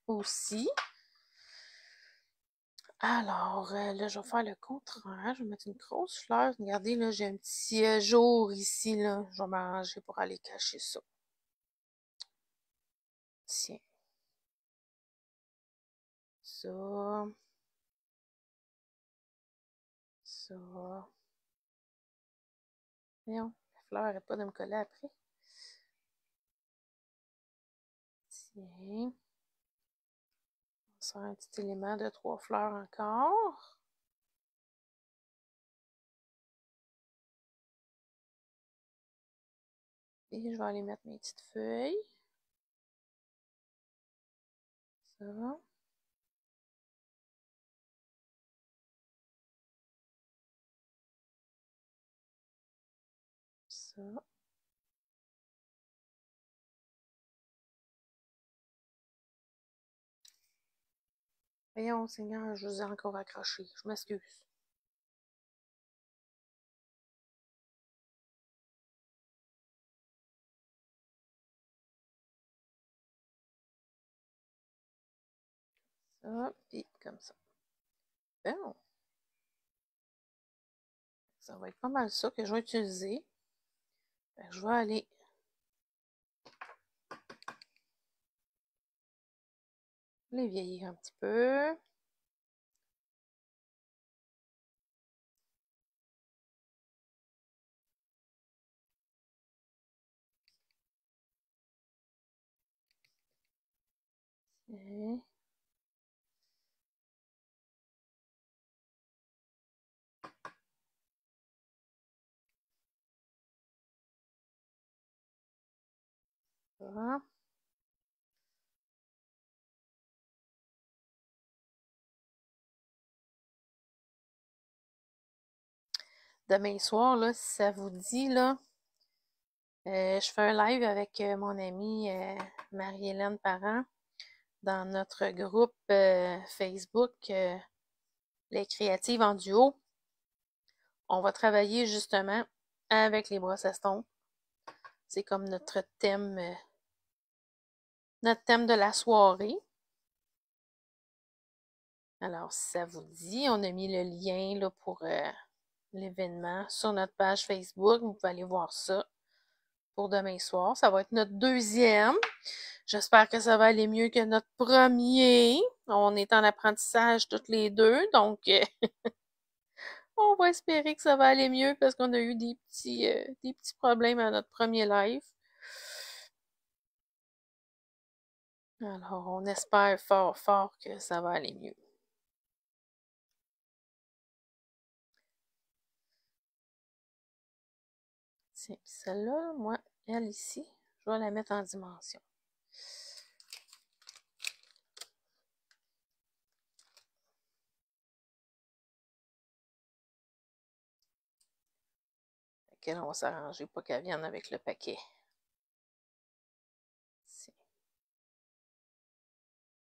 aussi. Alors, là, je vais faire le contraire. Je vais mettre une grosse fleur. Regardez, là, j'ai un petit jour ici, là. Je vais m'arranger pour aller cacher ça. Tiens. Ça. Ça. Voyons, la fleur n'arrête pas de me coller après. Tiens. On sort un petit élément de 3 fleurs encore. Et je vais aller mettre mes petites feuilles. Ça. Ça. Voyons, Seigneur, je vous ai encore accroché. Je m'excuse. Ça, puis comme ça. Bon. Ça va être pas mal ça que je vais utiliser. Je vais aller les vieillir un petit peu. Et voilà. Demain soir, là, si ça vous dit, là, je fais un live avec mon amie Marie-Hélène Parent dans notre groupe Facebook Les Créatives en duo. On va travailler justement avec les brosses à estompe. C'est comme notre thème de la soirée. Alors, si ça vous dit, on a mis le lien là, pour l'événement sur notre page Facebook. Vous pouvez aller voir ça pour demain soir. Ça va être notre deuxième. J'espère que ça va aller mieux que notre premier. On est en apprentissage toutes les deux, donc On va espérer que ça va aller mieux parce qu'on a eu des petits problèmes à notre premier live. Alors, on espère fort, fort que ça va aller mieux. Tiens, puis celle-là, moi, elle ici, je vais la mettre en dimension. Fait on va s'arranger pour qu'elle vienne avec le paquet. Ici.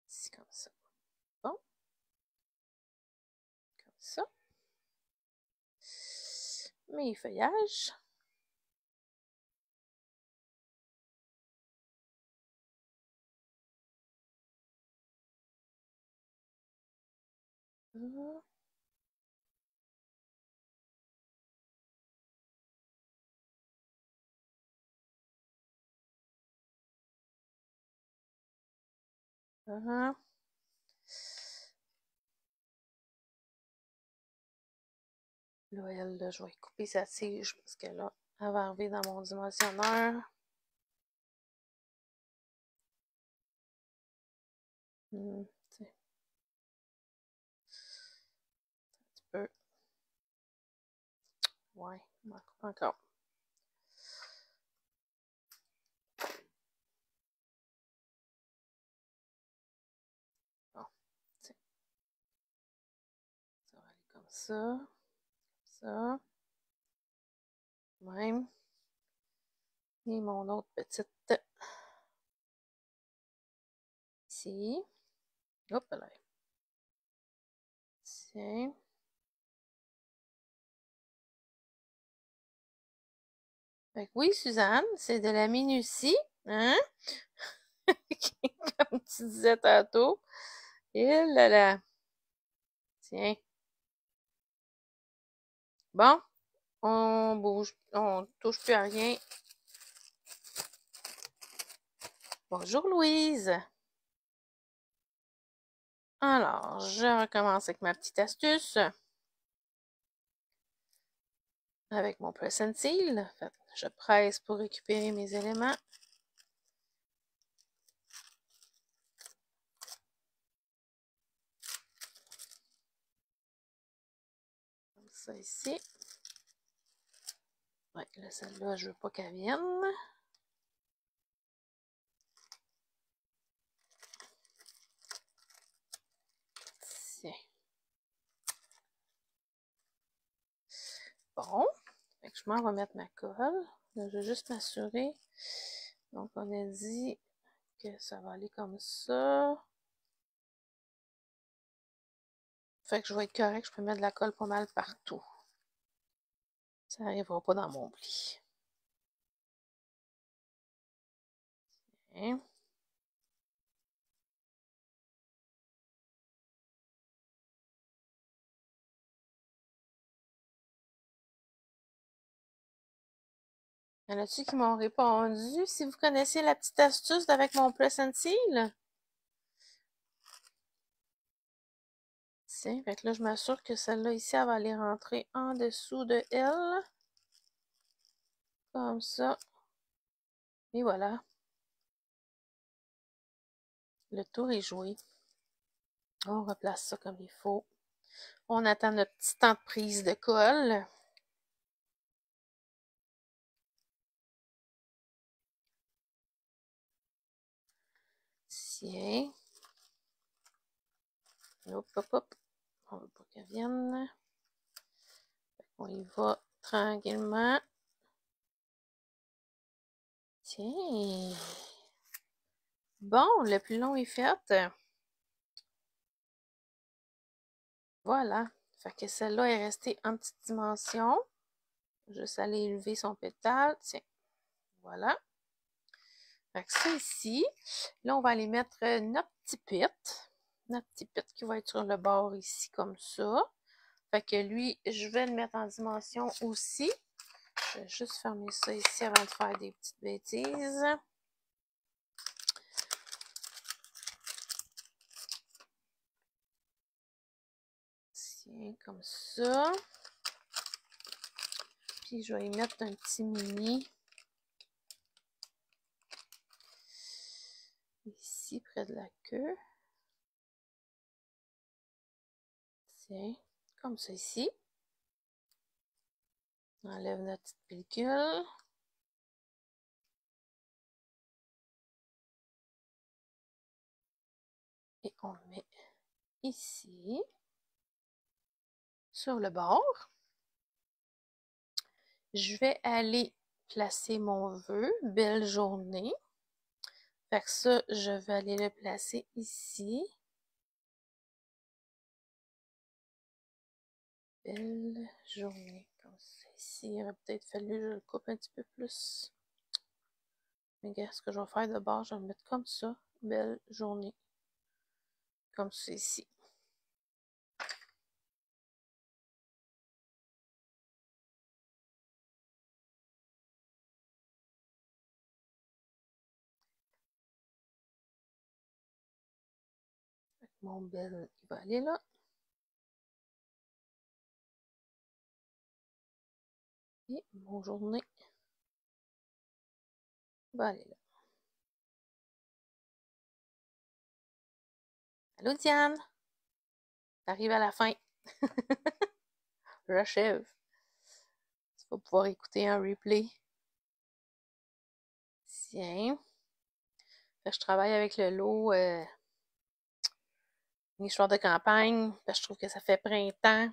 Ici, comme ça. Bon. Comme ça. Mes feuillages. Là, elle, là, je vais couper sa tige parce que là, elle va arriver dans mon dimensionneur. Un petit peu. Ouais, on va couper encore. Bon, tiens. Ça va aller comme ça. Ça. Même. Et mon autre petite ici. Hop là. Tiens. Fait que oui, Suzanne, c'est de la minutie, hein? Comme tu disais tantôt. Et là là. Tiens. Bon, on bouge, on touche plus à rien. Bonjour Louise. Alors, je recommence avec ma petite astuce. Avec mon press and seal. Fait, je presse pour récupérer mes éléments. Comme ça ici. Ouais, là, celle-là, je veux pas qu'elle vienne. Tiens. Bon. Fait que je m'en vais mettre ma colle. Là, je vais juste m'assurer. Donc, on a dit que ça va aller comme ça. Fait que je vais être correct. Je peux mettre de la colle pas mal partout. Ça n'arrivera pas dans mon pli. Tiens. Y en a-tu qui m'ont répondu? Si vous connaissez la petite astuce avec mon press and seal? Tiens, fait que là, je m'assure que celle-là ici, elle va aller rentrer en dessous de elle. Comme ça. Et voilà. Le tour est joué. On replace ça comme il faut. On attend notre petit temps de prise de colle. Tiens. Hop, hop, hop. On veut pas qu'elle vienne. On y va tranquillement. Tiens. Bon, le plus long est fait. Voilà. Fait que celle-là est restée en petite dimension. Juste aller élever son pétale. Tiens. Voilà. Fait que ça ici. Là, on va aller mettre notre petit pit. Notre petit pit qui va être sur le bord ici, comme ça. Fait que lui, je vais le mettre en dimension aussi. Je vais juste fermer ça ici avant de faire des petites bêtises. Tiens, comme ça. Puis je vais y mettre un petit mini ici près de la queue. Tiens, comme ça ici. On enlève notre petite pellicule. Et on met ici, sur le bord. Je vais aller placer mon vœu, belle journée. Fait que ça, je vais aller le placer ici. Belle journée, comme ça. Ici, il aurait peut-être fallu que je le coupe un petit peu plus. Mais regarde, ce que je vais faire de bord, je vais le mettre comme ça. Belle journée. Comme ça ici. Mon bel, il va aller là. Et mon journée va aller là. Allô Diane? T'arrives à la fin. J'achève. Tu vas pouvoir écouter un replay. Tiens. Fait que je travaille avec le lot une histoire de campagne. Parce que je trouve que ça fait printemps.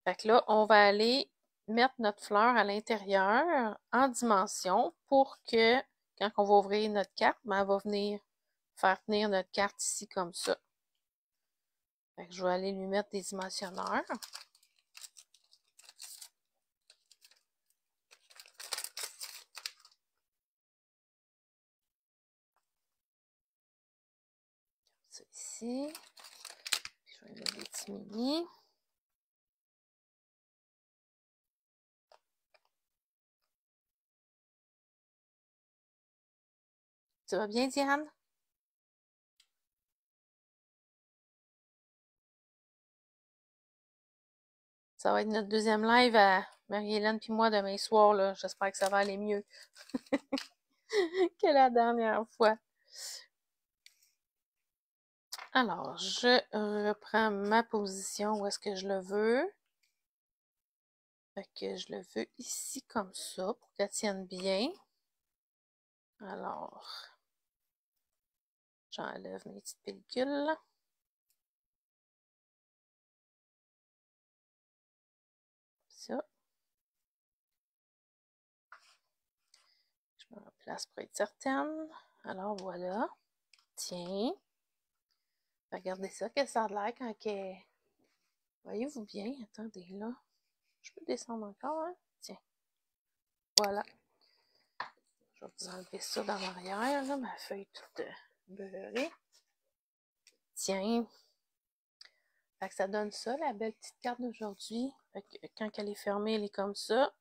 Fait que là, on va aller mettre notre fleur à l'intérieur en dimension pour que quand on va ouvrir notre carte, ben, elle va venir faire tenir notre carte ici comme ça. Fait que je vais aller lui mettre des dimensionneurs. Ça ici. Puis je vais mettre des petits mini. Ça va bien, Diane? Ça va être notre deuxième live à Marie-Hélène puis moi demain soir, là. J'espère que ça va aller mieux que la dernière fois. Alors, je reprends ma position où est-ce que je le veux. Fait que je le veux ici comme ça pour qu'elle tienne bien. Alors, j'enlève mes petites pellicules. Ça. Je me replace pour être certaine. Alors voilà. Tiens. Regardez ça, que ça a l'air quand que... Voyez-vous bien? Attendez là. Je peux descendre encore, hein? Tiens. Voilà. Je vais vous enlever ça dans l'arrière, là, ma feuille toute beurrée. Tiens. Fait que ça donne ça, la belle petite carte d'aujourd'hui. Fait que quand elle est fermée, elle est comme ça.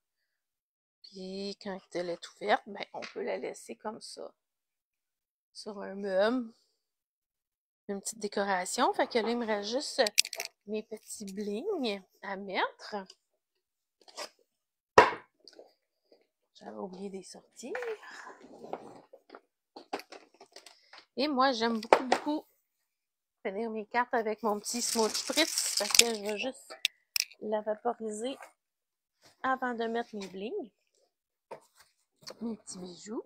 Puis quand elle est ouverte, ben, on peut la laisser comme ça. Sur un meuble. Une petite décoration. Fait que là, il me reste juste mes petits blings à mettre. J'avais oublié des sorties. Et moi, j'aime beaucoup, beaucoup finir mes cartes avec mon petit Smooth Spritz. Parce que je vais juste la vaporiser avant de mettre mes blings. Mes petits bijoux.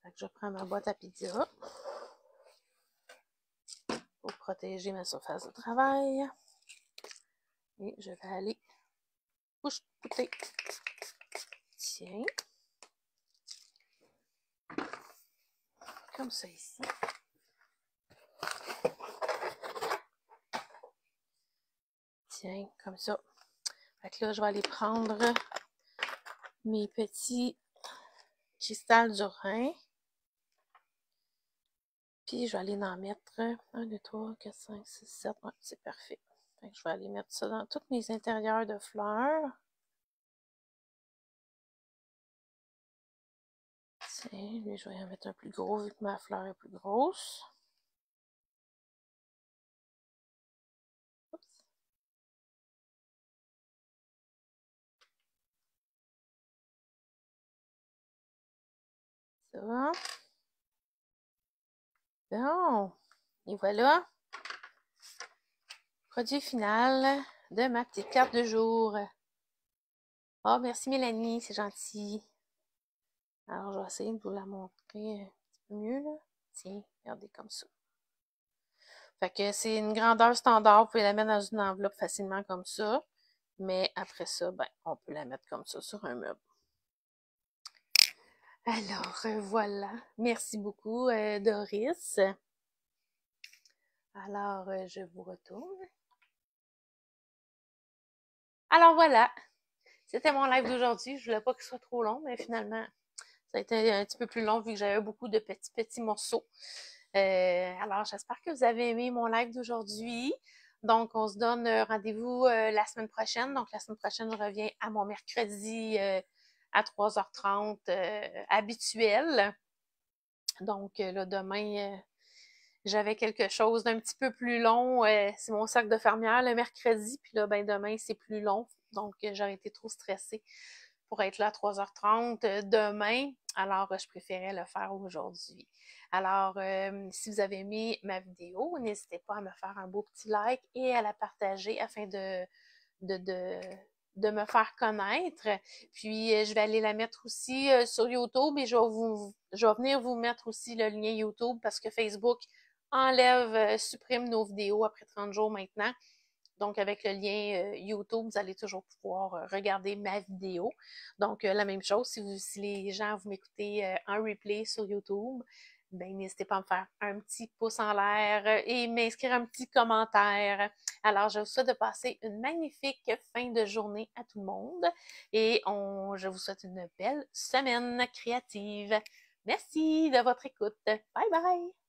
Fait que je prends ma boîte à pizza pour protéger ma surface de travail. Et je vais aller coucher. Tiens. Comme ça ici. Tiens, comme ça. Fait que là, je vais aller prendre mes petits cristals du Rhin. Puis, je vais aller en mettre 1, 2, 3, 4, 5, 6, 7. Ouais, c'est parfait. Fait que je vais aller mettre ça dans tous mes intérieurs de fleurs. Tiens, lui, je vais en mettre un plus gros vu que ma fleur est plus grosse. Oups. ça. Bon, et voilà, produit final de ma petite carte de jour. Oh, merci Mélanie, c'est gentil. Alors, je vais essayer de vous la montrer un petit peu mieux, là. Tiens, regardez comme ça. Fait que c'est une grandeur standard, vous pouvez la mettre dans une enveloppe facilement comme ça. Mais après ça, ben, on peut la mettre comme ça sur un meuble. Alors, voilà. Merci beaucoup, Doris. Alors, je vous retourne. Alors, voilà. C'était mon live d'aujourd'hui. Je voulais pas qu'il soit trop long, mais finalement, ça a été un petit peu plus long vu que j'avais beaucoup de petits morceaux. Alors, j'espère que vous avez aimé mon live d'aujourd'hui. Donc, on se donne rendez-vous la semaine prochaine. Donc, la semaine prochaine, je reviens à mon mercredi à 3h30 habituel. Donc, là, demain, j'avais quelque chose d'un petit peu plus long. C'est mon sac de fermière le mercredi. Puis là, ben demain, c'est plus long. Donc, j'aurais été trop stressée pour être là à 3h30 demain. Alors, je préférais le faire aujourd'hui. Alors, si vous avez aimé ma vidéo, n'hésitez pas à me faire un beau petit like et à la partager afin de me faire connaître. Puis, je vais aller la mettre aussi sur YouTube et je vais venir vous mettre aussi le lien YouTube parce que Facebook enlève, supprime nos vidéos après 30 jours maintenant. Donc, avec le lien YouTube, vous allez toujours pouvoir regarder ma vidéo. Donc, la même chose, si les gens vous m'écoutez en replay sur YouTube, ben n'hésitez pas à me faire un petit pouce en l'air et m'inscrire un petit commentaire. Alors, je vous souhaite de passer une magnifique fin de journée à tout le monde et je vous souhaite une belle semaine créative. Merci de votre écoute. Bye bye!